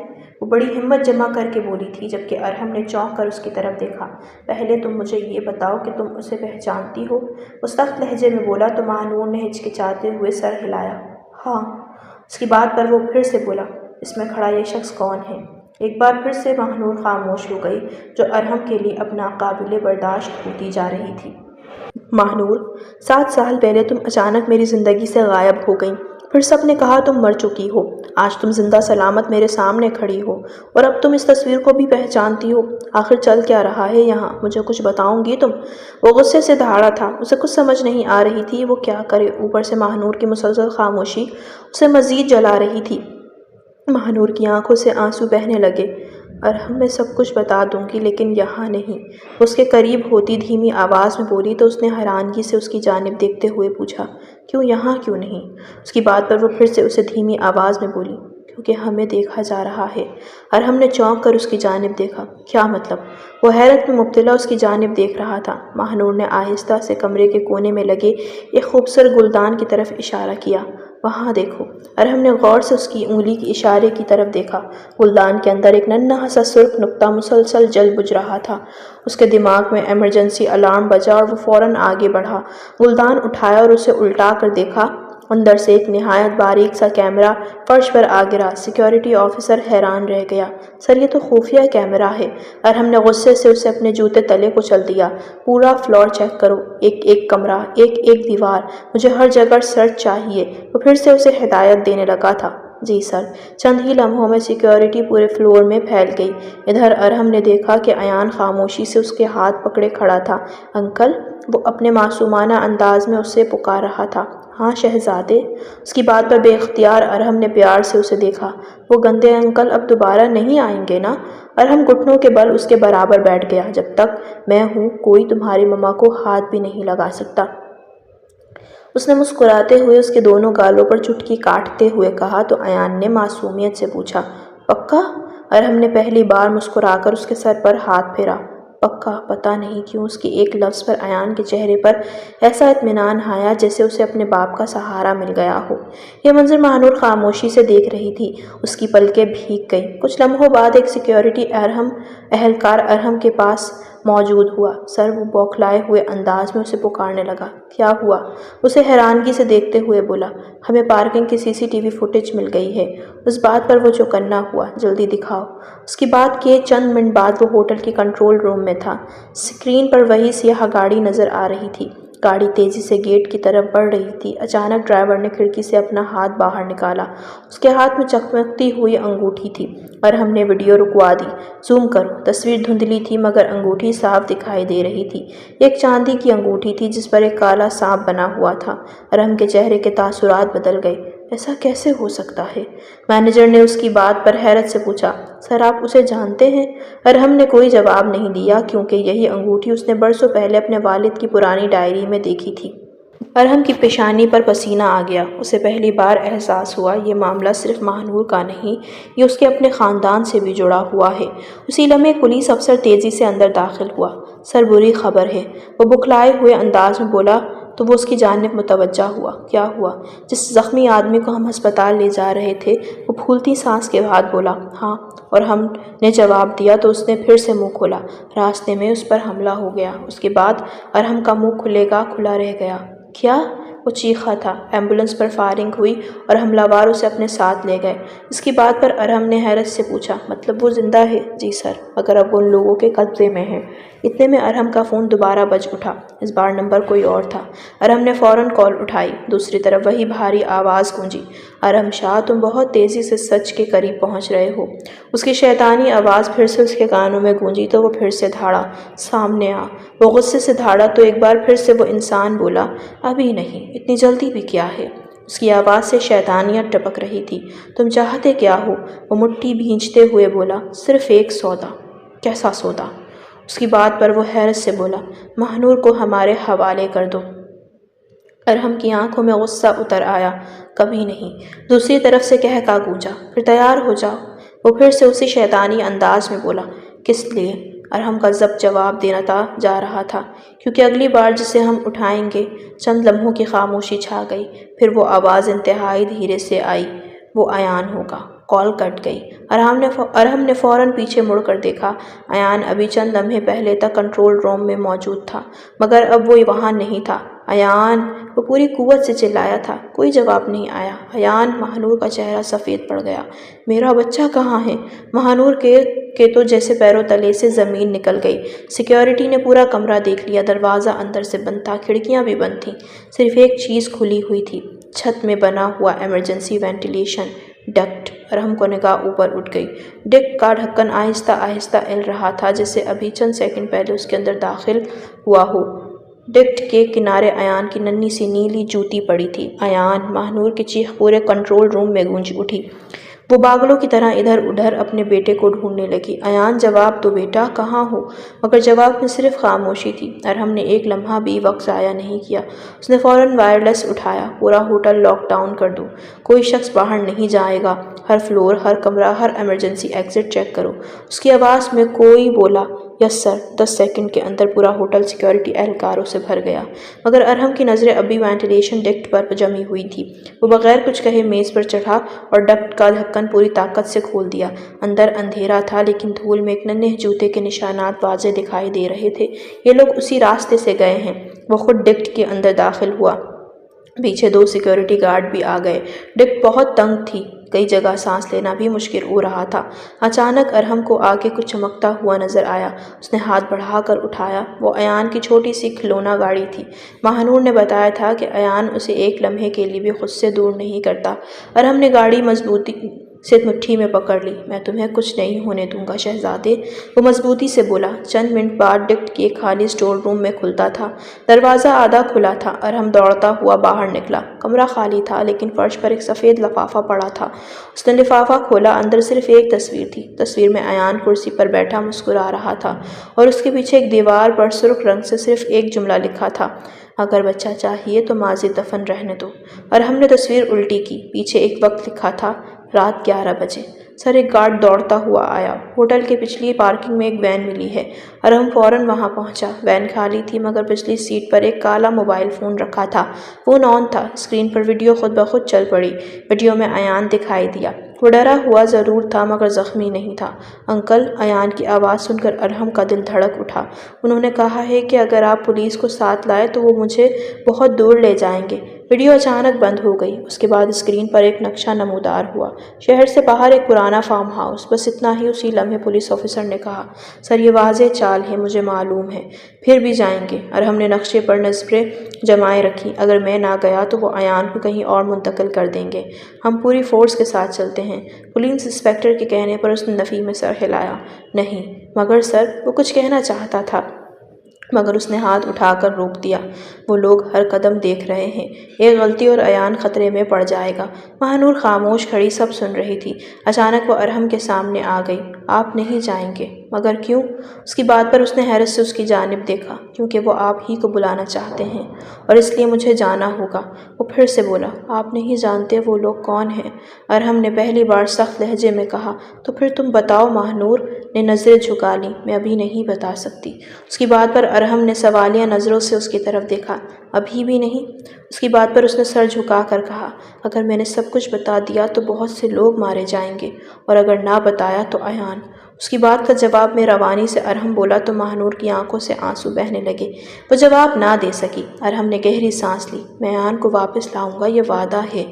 وہ بڑی ہمت جمع کر کے بولی تھی، جبکہ ارحم نے چونک کر اس کی طرف دیکھا۔ پہلے تم مجھے یہ بتاؤ کہ تم اسے پہچانتی ہو؟ وہ سخت لہجے میں بولا تو ماہنور نے ہچکچاتے ہوئے سر ہلایا۔ ہاں۔ اس کی بات پر وہ پھر سے بولا، اس میں کھڑا یہ شخص کون ہے؟ ایک بار پھر سے ماہنور خاموش ہو گئی، جو ارحم کے لیے اب ناقابل برداشت ہوتی جا رہی تھی۔ ماہنور، 7 سال پہلے تم اچانک میری زندگی سے غائب ہو گئیں، پھر سب نے کہا تم مر چکی ہو۔ آج تم زندہ سلامت میرے سامنے کھڑی ہو اور اب تم اس تصویر کو بھی پہچانتی ہو۔ آخر چل کیا رہا ہے یہاں؟ مجھے کچھ بتاؤں گی تم؟ وہ غصے سے دھاڑا تھا، اسے کچھ سمجھ نہیں آ رہی تھی وہ کیا کرے۔ اوپر سے ماہنور کی مسلسل خاموشی اسے مزید جلا رہی تھی۔ ماہنور کی آنکھوں سے آنسو بہنے لگے۔ ارحم، میں سب کچھ بتا دوں گی لیکن یہاں نہیں۔ وہ اس کے قریب ہوتی دھیمی آواز میں بولی تو اس نے حیرانگی سے اس کی جانب دیکھتے ہوئے پوچھا، کیوں یہاں کیوں نہیں؟ اس کی بات پر وہ پھر سے اسے دھیمی آواز میں بولی، کیونکہ ہمیں دیکھا جا رہا ہے۔ ارحم نے چونک کر اس کی جانب دیکھا۔ کیا مطلب؟ وہ حیرت میں مبتلا اس کی جانب دیکھ رہا تھا۔ ماہنور نے آہستہ سے کمرے کے کونے میں لگے ایک خوبصورت گلدان کی طرف اشارہ کیا۔ وہاں دیکھو۔ ارحم نے غور سے اس کی انگلی کے اشارے کی طرف دیکھا۔ گلدان کے اندر ایک ننھا سا سرخ نقطہ مسلسل جل بجھ رہا تھا۔ اس کے دماغ میں ایمرجنسی الارم بجا اور وہ فوراً آگے بڑھا، گلدان اٹھایا اور اسے الٹا کر دیکھا۔ اندر سے ایک نہایت باریک سا کیمرہ فرش پر آ گرا۔ سیکیورٹی آفیسر حیران رہ گیا۔ سر یہ تو خفیہ کیمرہ ہے۔ ارحم نے غصے سے اسے اپنے جوتے تلے کچل دیا۔ پورا فلور چیک کرو، ایک ایک کمرہ، ایک ایک دیوار، مجھے ہر جگہ سرچ چاہیے۔ وہ پھر سے اسے ہدایت دینے لگا تھا۔ جی سر۔ چند ہی لمحوں میں سیکیورٹی پورے فلور میں پھیل گئی۔ ادھر ارحم نے دیکھا کہ ایان خاموشی سے اس کے ہاتھ پکڑے کھڑا تھا۔ انکل، وہ اپنے معصومانہ انداز میں اسے پکار رہا تھا۔ ہاں شہزادے۔ اس کی بات پر بے اختیار ارحم نے پیار سے اسے دیکھا۔ وہ گندے انکل اب دوبارہ نہیں آئیں گے نا؟ ارحم گھٹنوں کے بل اس کے برابر بیٹھ گیا۔ جب تک میں ہوں کوئی تمہاری مما کو ہاتھ بھی نہیں لگا سکتا۔ اس نے مسکراتے ہوئے اس کے دونوں گالوں پر چٹکی کاٹتے ہوئے کہا تو ایان نے معصومیت سے پوچھا، پکا؟ ارحم نے پہلی بار مسکرا کر اس کے سر پر ہاتھ پھیرا۔ پکا۔ پتہ نہیں کیوں اس کے ایک لفظ پر ایان کے چہرے پر ایسا اطمینان آیا جیسے اسے اپنے باپ کا سہارا مل گیا ہو۔ یہ منظر مہنور خاموشی سے دیکھ رہی تھی۔ اس کی پلکیں بھیگ گئیں۔ کچھ لمحوں بعد ایک سیکیورٹی اہلکار ارحم کے پاس موجود ہوا۔ سر وہ بوکھلائے ہوئے انداز میں اسے پکارنے لگا۔ کیا ہوا؟ اسے حیرانگی سے دیکھتے ہوئے بولا، ہمیں پارکنگ کی سی سی ٹی وی فوٹیج مل گئی ہے۔ اس بات پر وہ چوکنا ہوا۔ جلدی دکھاؤ۔ اس کی بات کیے چند منٹ بعد وہ ہوٹل کے کنٹرول روم میں تھا۔ اسکرین پر وہی سیاہ گاڑی نظر آ رہی تھی۔ گاڑی تیزی سے گیٹ کی طرف بڑھ رہی تھی۔ اچانک ڈرائیور نے کھڑکی سے اپنا ہاتھ باہر نکالا۔ اس کے ہاتھ میں چمکتی ہوئی انگوٹھی تھی۔ ارحم نے ویڈیو رکوا دی۔ زوم کرو۔ تصویر دھندلی تھی مگر انگوٹھی صاف دکھائی دے رہی تھی۔ ایک چاندی کی انگوٹھی تھی جس پر ایک کالا سانپ بنا ہوا تھا۔ ارحم کے چہرے کے تاثرات بدل گئے۔ ایسا کیسے ہو سکتا ہے؟ مینیجر نے اس کی بات پر حیرت سے پوچھا۔ سر آپ اسے جانتے ہیں؟ ارحم نے کوئی جواب نہیں دیا کیونکہ یہی انگوٹھی اس نے برسوں پہلے اپنے والد کی پرانی ڈائری میں دیکھی تھی۔ ارحم کی پیشانی پر پسینہ آ گیا۔ اسے پہلی بار احساس ہوا یہ معاملہ صرف مہنور کا نہیں، یہ اس کے اپنے خاندان سے بھی جڑا ہوا ہے۔ اسی لمحے ایک پولیس افسر تیزی سے اندر داخل ہوا۔ سر بری خبر ہے، وہ بکھلائے ہوئے انداز میں بولا تو وہ اس کی جانب متوجہ ہوا۔ کیا ہوا؟ جس زخمی آدمی کو ہم ہسپتال لے جا رہے تھے وہ پھولتی سانس کے بعد بولا، ہاں، اور ہم نے جواب دیا تو اس نے پھر سے منہ کھولا۔ راستے میں اس پر حملہ ہو گیا۔ اس کے بعد ارحم کا منہ کھلا رہ گیا۔ کیا؟ وہ چیخا تھا۔ ایمبولینس پر فائرنگ ہوئی اور حملہ وار اسے اپنے ساتھ لے گئے۔ اس کی بات پر ارحم نے حیرت سے پوچھا، مطلب وہ زندہ ہے؟ جی سر، مگر اب وہ ان لوگوں کے قبضے میں ہے۔ اتنے میں ارحم کا فون دوبارہ بج اٹھا۔ اس بار نمبر کوئی اور تھا۔ ارحم نے فوراً کال اٹھائی۔ دوسری طرف وہی بھاری آواز گونجی، ارحم شاہ تم بہت تیزی سے سچ کے قریب پہنچ رہے ہو۔ اس کی شیطانی آواز پھر سے اس کے کانوں میں گونجی تو وہ پھر سے دھاڑا، سامنے آ۔ وہ غصے سے دھاڑا تو ایک بار پھر سے وہ انسان بولا، ابھی نہیں، اتنی جلدی بھی کیا ہے؟ اس کی آواز سے شیطانیت ٹپک رہی تھی۔ تم چاہتے کیا ہو؟ وہ مٹھی بھینچتے ہوئے بولا، صرف ایک سودا۔ کیسا سودا؟ اس کی بات پر وہ حیرت سے بولا، مہنور کو ہمارے حوالے کر دو۔ ارحم کی آنکھوں میں غصہ اتر آیا۔ کبھی نہیں۔ دوسری طرف سے کہکا گونجا، پھر تیار ہو جاؤ۔ وہ پھر سے اسی شیطانی انداز میں بولا، کس لیے؟ ارحم کا ضبط جواب دینا جا رہا تھا، کیونکہ اگلی بار جسے ہم اٹھائیں گے۔ چند لمحوں کی خاموشی چھا گئی، پھر وہ آواز انتہائی دھیرے سے آئی، وہ ایان ہوگا۔ کال کٹ گئی۔ ارحم نے فوراً پیچھے مڑ کر دیکھا۔ ایان ابھی چند لمحے پہلے تک کنٹرول روم میں موجود تھا مگر اب وہ وہاں نہیں تھا۔ ایان! وہ پوری قوت سے چلایا تھا۔ کوئی جواب نہیں آیا۔ ایان! مہنور کا چہرہ سفید پڑ گیا۔ میرا بچہ کہاں ہے؟ مہنور کے تو جیسے پیروں تلے سے زمین نکل گئی۔ سیکیورٹی نے پورا کمرہ دیکھ لیا۔ دروازہ اندر سے بند تھا، کھڑکیاں بھی بند تھیں، صرف ایک چیز کھلی ہوئی تھی، چھت میں بنا ہوا ایمرجنسی وینٹیلیشن ڈکٹ۔ ارحم کو نگاہ اوپر اٹھ گئی۔ ڈکٹ کا ڈھکن آہستہ آہستہ ہل رہا تھا جیسے ابھی چند سیکنڈ پہلے اس کے اندر داخل ہوا ہو۔ ڈکٹ کے کنارے ایان کی ننھی سی نیلی جوتی پڑی تھی۔ ایان! مہنور کی چیخ پورے کنٹرول روم میں گونج اٹھی۔ وہ پاگلوں کی طرح ادھر ادھر اپنے بیٹے کو ڈھونڈنے لگی۔ ایان! جواب دو بیٹا، کہاں ہو؟ مگر جواب میں صرف خاموشی تھی۔ ارحم نے ایک لمحہ بھی وقت ضائع نہیں کیا۔ اس نے فوراً وائرلیس اٹھایا، پورا ہوٹل لاک ڈاؤن کر دو، کوئی شخص باہر نہیں جائے گا، ہر فلور، ہر کمرہ، ہر ایمرجنسی ایگزٹ چیک کرو۔ اس کی آواز میں کوئی بولا، یس سر۔ 10 سیکنڈ کے اندر پورا ہوٹل سیکیورٹی اہلکاروں سے بھر گیا مگر ارحم کی نظریں ابھی وینٹیلیشن ڈکٹ پر جمی ہوئی تھی۔ وہ بغیر کچھ کہے میز پر چڑھا اور ڈکٹ کا ڈھکن پوری طاقت سے کھول دیا۔ اندر اندھیرا تھا لیکن دھول میں ایک ننھے جوتے کے نشانات واضح دکھائی دے رہے تھے۔ یہ لوگ اسی راستے سے گئے ہیں۔ وہ خود ڈکٹ کے اندر داخل ہوا۔ پیچھے 2 سیکیورٹی گارڈ بھی آ گئے۔ ڈکٹ بہت تنگ تھی، کئی جگہ سانس لینا بھی مشکل ہو رہا تھا۔ اچانک ارحم کو آگے کچھ چمکتا ہوا نظر آیا۔ اس نے ہاتھ بڑھا کر اٹھایا۔ وہ ایان کی چھوٹی سی کھلونا گاڑی تھی۔ ماہنور نے بتایا تھا کہ ایان اسے ایک لمحے کے لیے بھی خود سے دور نہیں کرتا۔ ارحم نے گاڑی مضبوطی سے مٹھی میں پکڑ لی۔ میں تمہیں کچھ نہیں ہونے دوں گا شہزادے، وہ مضبوطی سے بولا۔ چند منٹ بعد ڈکٹ کے خالی اسٹور روم میں کھلتا تھا۔ دروازہ آدھا کھلا تھا۔ ارحم دوڑتا ہوا باہر نکلا۔ کمرہ خالی تھا، لیکن فرش پر ایک سفید لفافہ پڑا تھا۔ اس نے لفافہ کھولا۔ اندر صرف ایک تصویر تھی۔ تصویر میں ایان کرسی پر بیٹھا مسکرا رہا تھا، اور اس کے پیچھے ایک دیوار پر سرخ رنگ سے صرف ایک جملہ لکھا تھا: اگر بچہ چاہیے تو ماضی دفن رہنے دو۔ ارحم نے تصویر الٹی کی۔ پیچھے ایک وقت لکھا تھا: رات 11 بجے۔ سر ایک گارڈ دوڑتا ہوا آیا۔ ہوٹل کے پچھلی پارکنگ میں ایک وین ملی ہے۔ ارحم فوراً وہاں پہنچا۔ وین خالی تھی، مگر پچھلی سیٹ پر ایک کالا موبائل فون رکھا تھا۔ فون آن تھا۔ اسکرین پر ویڈیو خود بخود چل پڑی۔ ویڈیو میں ایان دکھائی دیا۔ وہ ڈرا ہوا ضرور تھا، مگر زخمی نہیں تھا۔ انکل، ایان کی آواز سن کر ارحم کا دل دھڑک اٹھا۔ انہوں نے کہا ہے کہ اگر آپ پولیس کو ساتھ لائے تو وہ مجھے بہت دور لے جائیں گے۔ ویڈیو اچانک بند ہو گئی۔ اس کے بعد اسکرین پر ایک نقشہ نمودار ہوا۔ شہر سے باہر ایک پرانا فارم ہاؤس، بس اتنا ہی۔ اسی لمحے پولیس آفیسر نے کہا: سر، یہ واضح چال ہے، مجھے معلوم ہے، پھر بھی جائیں گے۔ ارحم نے نقشے پر نظریں جمائے رکھیں۔ اگر میں نہ گیا تو وہ ایان کو کہیں اور منتقل کر دیں گے۔ ہم پوری فورس کے ساتھ چلتے ہیں۔ پولیس انسپکٹر کے کہنے پر اس نے نفی میں سر ہلایا۔ نہیں، مگر سر، وہ کچھ کہنا چاہتا تھا، مگر اس نے ہاتھ اٹھا کر روک دیا۔ وہ لوگ ہر قدم دیکھ رہے ہیں۔ ایک غلطی اور ایان خطرے میں پڑ جائے گا۔ ماہنور خاموش کھڑی سب سن رہی تھی۔ اچانک وہ ارحم کے سامنے آ گئی۔ آپ نہیں جائیں گے؟ مگر کیوں؟ اس کی بات پر اس نے حیرت سے اس کی جانب دیکھا۔ کیونکہ وہ آپ ہی کو بلانا چاہتے ہیں، اور اس لیے مجھے جانا ہوگا۔ وہ پھر سے بولا: آپ نہیں جانتے وہ لوگ کون ہیں؟ ارحم نے پہلی بار سخت لہجے میں کہا۔ تو پھر تم بتاؤ۔ ماہنور نے نظریں جھکا لیں۔ میں ابھی نہیں بتا سکتی۔ اس کی بات پر ارحم نے سوالیہ نظروں سے اس کی طرف دیکھا۔ ابھی بھی نہیں؟ اس کی بات پر اس نے سر جھکا کر کہا: اگر میں نے سب کچھ بتا دیا تو بہت سے لوگ مارے جائیں گے، اور اگر نہ بتایا تو ایان۔ اس کی بات کا جواب میں روانی سے ارحم بولا تو ماہنور کی آنکھوں سے آنسو بہنے لگے۔ وہ جواب نہ دے سکی۔ ارحم نے گہری سانس لی۔ میں ایان کو واپس لاؤں گا، یہ وعدہ ہے۔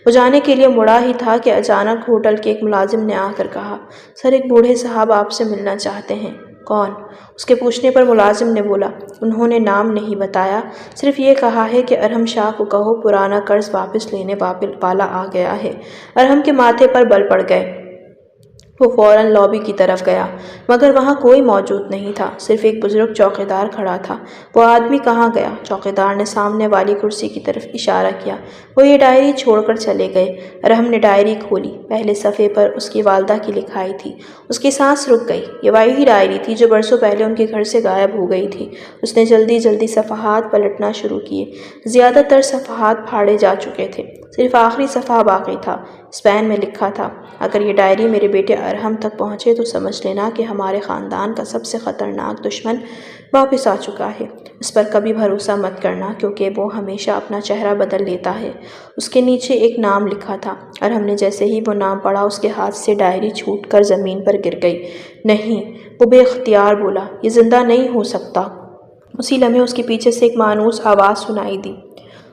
وہ جانے کے لیے مڑا ہی تھا کہ اچانک ہوٹل کے ایک ملازم نے آ کر کہا: سر، ایک بوڑھے صاحب آپ سے ملنا چاہتے ہیں۔ کون؟ اس کے پوچھنے پر ملازم نے بولا: انہوں نے نام نہیں بتایا، صرف یہ کہا ہے کہ ارحم شاہ کو کہو پرانا قرض واپس لینے والا آ گیا ہے۔ ارحم کے ماتھے پر بل پڑ گئے۔ وہ فوراً لابی کی طرف گیا، مگر وہاں کوئی موجود نہیں تھا، صرف ایک بزرگ چوکیدار کھڑا تھا۔ وہ آدمی کہاں گیا؟ چوکیدار نے سامنے والی کرسی کی طرف اشارہ کیا۔ وہ یہ ڈائری چھوڑ کر چلے گئے۔ ارحم نے ڈائری کھولی۔ پہلے صفحے پر اس کی والدہ کی لکھائی تھی۔ اس کی سانس رک گئی۔ یہ وہی ڈائری تھی جو برسوں پہلے ان کے گھر سے غائب ہو گئی تھی۔ اس نے جلدی جلدی صفحات پلٹنا شروع کیے۔ زیادہ تر صفحات پھاڑے جا چکے تھے، صرف آخری صفحہ باقی تھا۔ اسپین میں لکھا تھا: اگر یہ ڈائری میرے بیٹے ارحم تک پہنچے تو سمجھ لینا کہ ہمارے خاندان کا سب سے خطرناک دشمن واپس آ چکا ہے۔ اس پر کبھی بھروسہ مت کرنا، کیونکہ وہ ہمیشہ اپنا چہرہ بدل لیتا ہے۔ اس کے نیچے ایک نام لکھا تھا۔ ارحم نے جیسے ہی وہ نام پڑھا، اس کے ہاتھ سے ڈائری چھوٹ کر زمین پر گر گئی۔ نہیں، وہ بے اختیار بولا، یہ زندہ نہیں ہو سکتا۔ اسی لمحے اس کے پیچھے سے ایک مانوس آواز سنائی دی: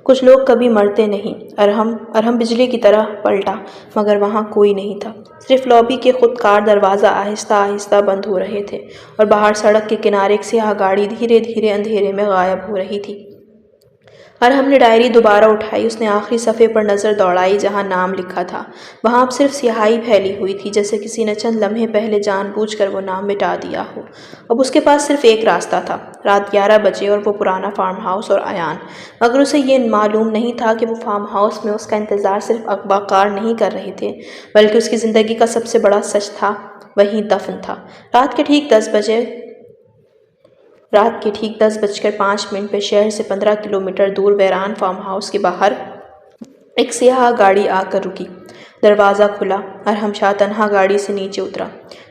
کچھ لوگ کبھی مرتے نہیں۔ ارحم بجلی کی طرح پلٹا، مگر وہاں کوئی نہیں تھا۔ صرف لابی کے خود کار دروازہ آہستہ آہستہ بند ہو رہے تھے، اور باہر سڑک کے کنارے ایک سیاہ گاڑی دھیرے دھیرے اندھیرے میں غائب ہو رہی تھی۔ ارحم نے ڈائری دوبارہ اٹھائی۔ اس نے آخری صفحے پر نظر دوڑائی جہاں نام لکھا تھا۔ وہاں اب صرف سیاہی پھیلی ہوئی تھی، جیسے کسی نے چند لمحے پہلے جان بوجھ کر وہ نام مٹا دیا ہو۔ اب اس کے پاس صرف ایک راستہ تھا: رات 11 بجے اور وہ پرانا فارم ہاؤس اور ایان۔ مگر اسے یہ معلوم نہیں تھا کہ وہ فارم ہاؤس میں اس کا انتظار صرف اخبار نہیں کر رہے تھے، بلکہ اس کی زندگی کا سب سے بڑا سچ تھا، وہیں دفن تھا۔ رات کے ٹھیک 10:05 پہ شہر سے 15 کلومیٹر دور ویران فارم ہاؤس کے باہر ایک سیاہ گاڑی آ کر رکی۔ دروازہ کھلا۔ ارحم شاہ تنہا گاڑی سے نیچے اترا۔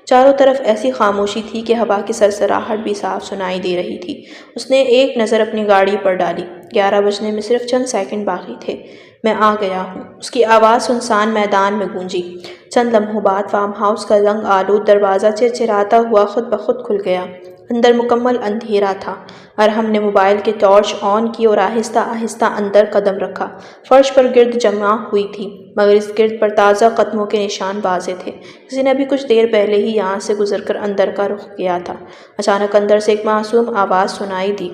چاروں طرف ایسی خاموشی تھی کہ ہوا کی سرسراہٹ بھی صاف سنائی دے رہی تھی۔ اس نے ایک نظر اپنی گاڑی پر ڈالی۔ 11 بجنے میں صرف چند سیکنڈ باقی تھے۔ میں آ گیا ہوں، اس کی آواز سنسان میدان میں گونجی۔ چند لمحوں بعد فارم ہاؤس کا رنگ آلود دروازہ چرچراتا ہوا خود بخود کھل گیا۔ اندر مکمل اندھیرا تھا۔ ارحم نے موبائل کی ٹارچ آن کی اور آہستہ آہستہ اندر قدم رکھا۔ فرش پر گرد جمع ہوئی تھی، مگر اس گرد پر تازہ قدموں کے نشان واضح تھے۔ کسی نے ابھی کچھ دیر پہلے ہی یہاں سے گزر کر اندر کا رخ کیا تھا۔ اچانک اندر سے ایک معصوم آواز سنائی دی۔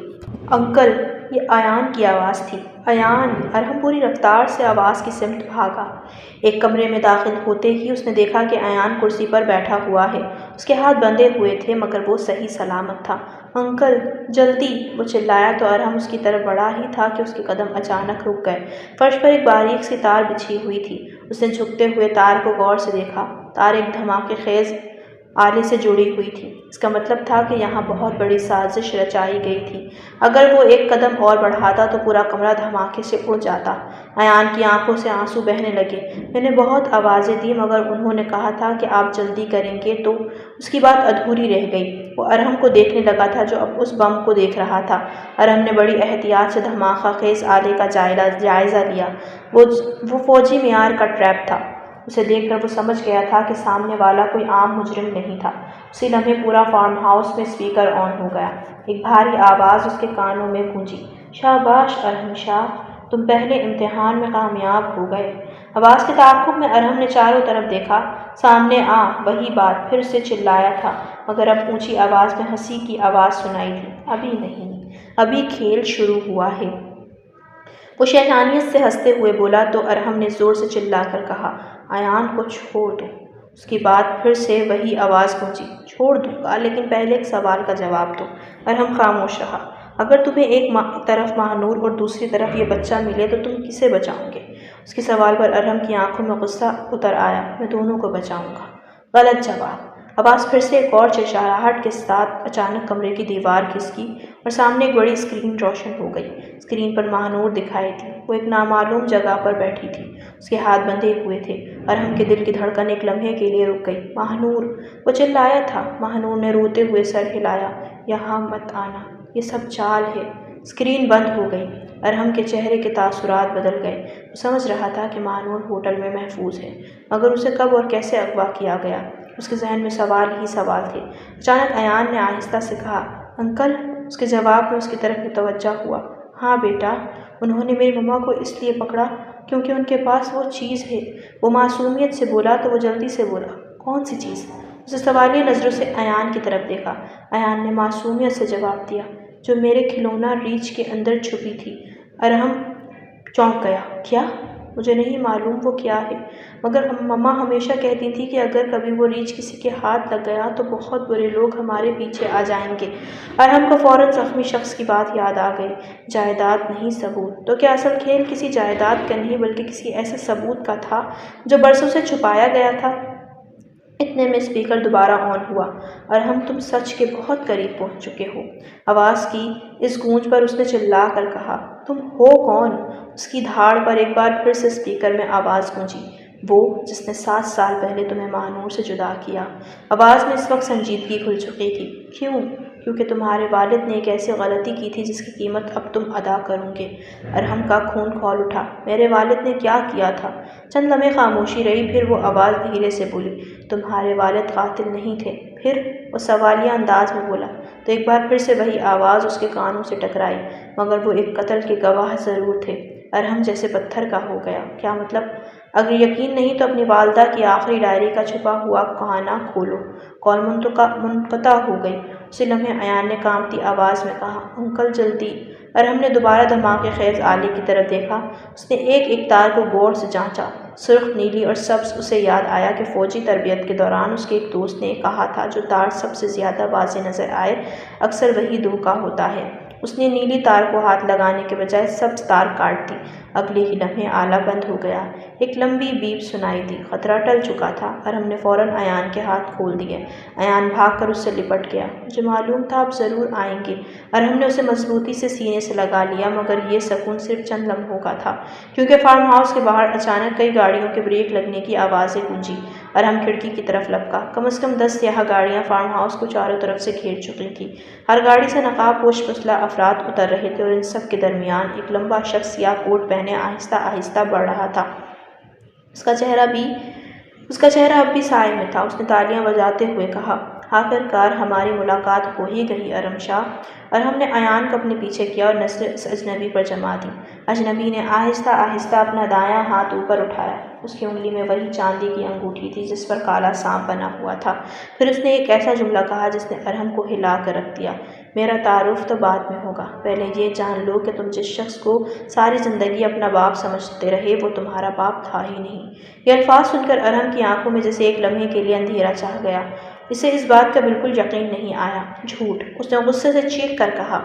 انکل! یہ ایان کی آواز تھی۔ ایان! ارحم پوری رفتار سے آواز کی سمت بھاگا۔ ایک کمرے میں داخل ہوتے ہی اس نے دیکھا کہ ایان کرسی پر بیٹھا ہوا ہے۔ اس کے ہاتھ بندھے ہوئے تھے مگر وہ صحیح سلامت تھا۔ انکل! جلدی! وہ چلایا تو ارحم اس کی طرف بڑھا ہی تھا کہ اس کے قدم اچانک رک گئے۔ فرش پر ایک باریک سی تار بچھی ہوئی تھی۔ اس نے جھکتے ہوئے تار کو غور سے دیکھا۔ تار ایک دھماکے خیز آلے سے جڑی ہوئی تھی۔ اس کا مطلب تھا کہ یہاں بہت بڑی سازش رچائی گئی تھی۔ اگر وہ ایک قدم اور بڑھاتا تو پورا کمرہ دھماکے سے اڑ جاتا۔ ایان کی آنکھوں سے آنسو بہنے لگے۔ میں نے بہت آوازیں دیں مگر انہوں نے کہا تھا کہ آپ جلدی کریں گے تو اس کی بات ادھوری رہ گئی۔ وہ ارحم کو دیکھنے لگا تھا جو اب اس بم کو دیکھ رہا تھا۔ ارحم نے بڑی احتیاط سے دھماکہ خیز آلے کا جائزہ لیا۔ وہ فوجی معیار کا ٹریپ تھا۔ اسے دیکھ کر وہ سمجھ گیا تھا کہ سامنے والا کوئی عام مجرم نہیں تھا۔ اسی لمحے پورا فارم ہاؤس میں اسپیکر آن ہو گیا۔ ایک بھاری آواز اس کے کانوں میں گونجی۔ شاباش ارحم شاہ! تم پہلے امتحان میں کامیاب ہو گئے۔ آواز کے تعاقب میں ارحم نے چاروں طرف دیکھا۔ سامنے وہی بات پھر سے چلایا تھا مگر اب اونچی آواز میں ہنسی کی آواز سنائی دی۔ ابھی نہیں، ابھی کھیل شروع ہوا ہے۔ وہ شیطانیت سے ہنستے ہوئے بولا تو ارحم نے زور سے چلا کر کہا، ایان کو چھوڑ دو۔ اس کی بات پھر سے وہی آواز گونجی۔ چھوڑ دوں گا لیکن پہلے ایک سوال کا جواب دو۔ ارحم خاموش رہا۔ اگر تمہیں ایک طرف ماہنور اور دوسری طرف یہ بچہ ملے تو تم کسے بچاؤ گے؟ اس کے سوال پر ارحم کی آنکھوں میں غصہ اتر آیا۔ میں دونوں کو بچاؤں گا۔ غلط جواب۔ آواز پھر سے ایک اور چرچراہٹ کے ساتھ اچانک کمرے کی دیوار کھسکی اور سامنے ایک بڑی اسکرین روشن ہو گئی۔ اسکرین پر ماہنور دکھائی دی۔ وہ ایک نامعلوم جگہ پر بیٹھی تھی۔ اس کے ہاتھ بندھے ہوئے تھے۔ ارحم کے دل کی دھڑکن ایک لمحے کے لیے رک گئی۔ ماہنور! وہ چلایا تھا۔ ماہنور نے روتے ہوئے سر ہلایا۔ یہاں مت آنا، یہ سب چال ہے۔ اسکرین بند ہو گئی۔ ارحم کے چہرے کے تاثرات بدل گئے۔ وہ سمجھ رہا تھا کہ ماہنور ہوٹل میں محفوظ ہے مگر اسے کب اور کیسے اغوا کیا گیا؟ اس کے ذہن میں سوال ہی سوال تھے۔ اچانک ایان نے آہستہ سے کہا، انکل! اس کے جواب میں اس کی طرف متوجہ ہوا۔ ہاں بیٹا! انہوں نے میری مما کو اس لیے پکڑا کیونکہ ان کے پاس وہ چیز ہے۔ وہ معصومیت سے بولا تو وہ جلدی سے بولا، کون سی چیز؟ اسے سوالیہ نظروں سے ایان کی طرف دیکھا۔ ایان نے معصومیت سے جواب دیا، جو میرے کھلونا ریچھ کے اندر چھپی تھی۔ ارحم چونک گیا۔ کیا؟ مجھے نہیں معلوم وہ کیا ہے مگر مما ہمیشہ کہتی تھی کہ اگر کبھی وہ ریچھ کسی کے ہاتھ لگ گیا تو بہت برے لوگ ہمارے پیچھے آ جائیں گے۔ ارحم کو فوراً زخمی شخص کی بات یاد آ گئی۔ جائیداد نہیں ثبوت۔ تو کیا اصل کھیل کسی جائیداد کا نہیں بلکہ کسی ایسے ثبوت کا تھا جو برسوں سے چھپایا گیا تھا؟ اتنے میں اسپیکر دوبارہ آن ہوا۔ ارحم تم سچ کے بہت قریب پہنچ چکے ہو۔ آواز کی اس گونج پر اس نے چلا کر کہا، تم ہو کون؟ اس کی دھاڑ پر ایک بار پھر سے اسپیکر میں آواز گونجی، وہ جس نے 7 سال پہلے تمہیں ماہنور سے جدا کیا۔ آواز میں اس وقت سنجیدگی کھل چکی تھی۔ کیوں؟ کیونکہ تمہارے والد نے ایک ایسی غلطی کی تھی جس کی قیمت اب تم ادا کرو گے۔ ارحم کا خون کھول اٹھا۔ میرے والد نے کیا کیا تھا؟ چند لمحے خاموشی رہی، پھر وہ آواز دھیرے سے بولی، تمہارے والد قاتل نہیں تھے۔ پھر؟ وہ سوالیہ انداز میں بولا تو ایک بار پھر سے وہی آواز اس کے کانوں سے ٹکرائی، مگر وہ ایک قتل کے گواہ ضرور تھے۔ ارحم جیسے پتھر کا ہو گیا۔ کیا مطلب؟ اگر یقین نہیں تو اپنی والدہ کی آخری ڈائری کا چھپا ہوا خانہ کھولو۔ کال منقطع ہو گئی۔ اسی لمحے ایان نے کانپتی آواز میں کہا، انکل جلدی۔ ارحم نے دوبارہ دھماکے خیز آلے کی طرف دیکھا۔ اس نے ایک ایک تار کو غور سے جانچا۔ سرخ، نیلی اور سبز۔ اسے یاد آیا کہ فوجی تربیت کے دوران اس کے ایک دوست نے کہا تھا جو تار سب سے زیادہ واضح نظر آئے اکثر وہی دھوکہ ہوتا ہے۔ اس نے نیلی تار کو ہاتھ لگانے کے بجائے سبز تار کاٹ دی۔ اگلے ہی لمحے آلہ بند ہو گیا۔ ایک لمبی بیپ سنائی دی۔ خطرہ ٹل چکا تھا۔ ارحم نے فوراً ایان کے ہاتھ کھول دیے۔ ایان بھاگ کر اس سے لپٹ گیا۔ مجھے معلوم تھا آپ ضرور آئیں گے۔ ارحم نے اسے مضبوطی سے سینے سے لگا لیا مگر یہ سکون صرف چند لمحوں کا تھا کیونکہ فارم ہاؤس کے باہر اچانک کئی گاڑیوں کے بریک لگنے کی آوازیں گونجی۔ ارحم کھڑکی کی طرف لپکا۔ کم از کم 10 سیاہ گاڑیاں فارم ہاؤس کو چاروں طرف سے گھیر چکی تھیں۔ ہر گاڑی سے نقاب پوش مسلح افراد اتر رہے تھے اور ان سب کے درمیان ایک لمبا شخص سیاہ کوٹ پہنے آہستہ آہستہ بڑھ رہا تھا۔ اس کا چہرہ اب بھی سائے میں تھا۔ اس نے تالیاں بجاتے ہوئے کہا، آخر کار ہماری ملاقات ہو ہی گئی ارم شاہ۔ اور ہم نے ایان کو اپنے پیچھے کیا اور نظریں اس اجنبی پر جما دیں۔ اجنبی نے آہستہ آہستہ اپنا دایاں ہاتھ اوپر اٹھایا۔ اس کی انگلی میں وہی چاندی کی انگوٹھی تھی جس پر کالا سانپ بنا ہوا تھا۔ پھر اس نے ایک ایسا جملہ کہا جس نے ارہم کو ہلا کر رکھ دیا۔ میرا تعارف تو بعد میں ہوگا، پہلے یہ جان لو کہ تم جس شخص کو ساری زندگی اپنا باپ سمجھتے رہے وہ تمہارا باپ تھا ہی نہیں۔ یہ الفاظ سن کر ارہم کی آنکھوں میں جیسے ایک لمحے کے لیے اندھیرا چھا گیا۔ اسے اس بات کا بالکل یقین نہیں آیا۔ جھوٹ! اس نے غصے سے چیخ کر کہا۔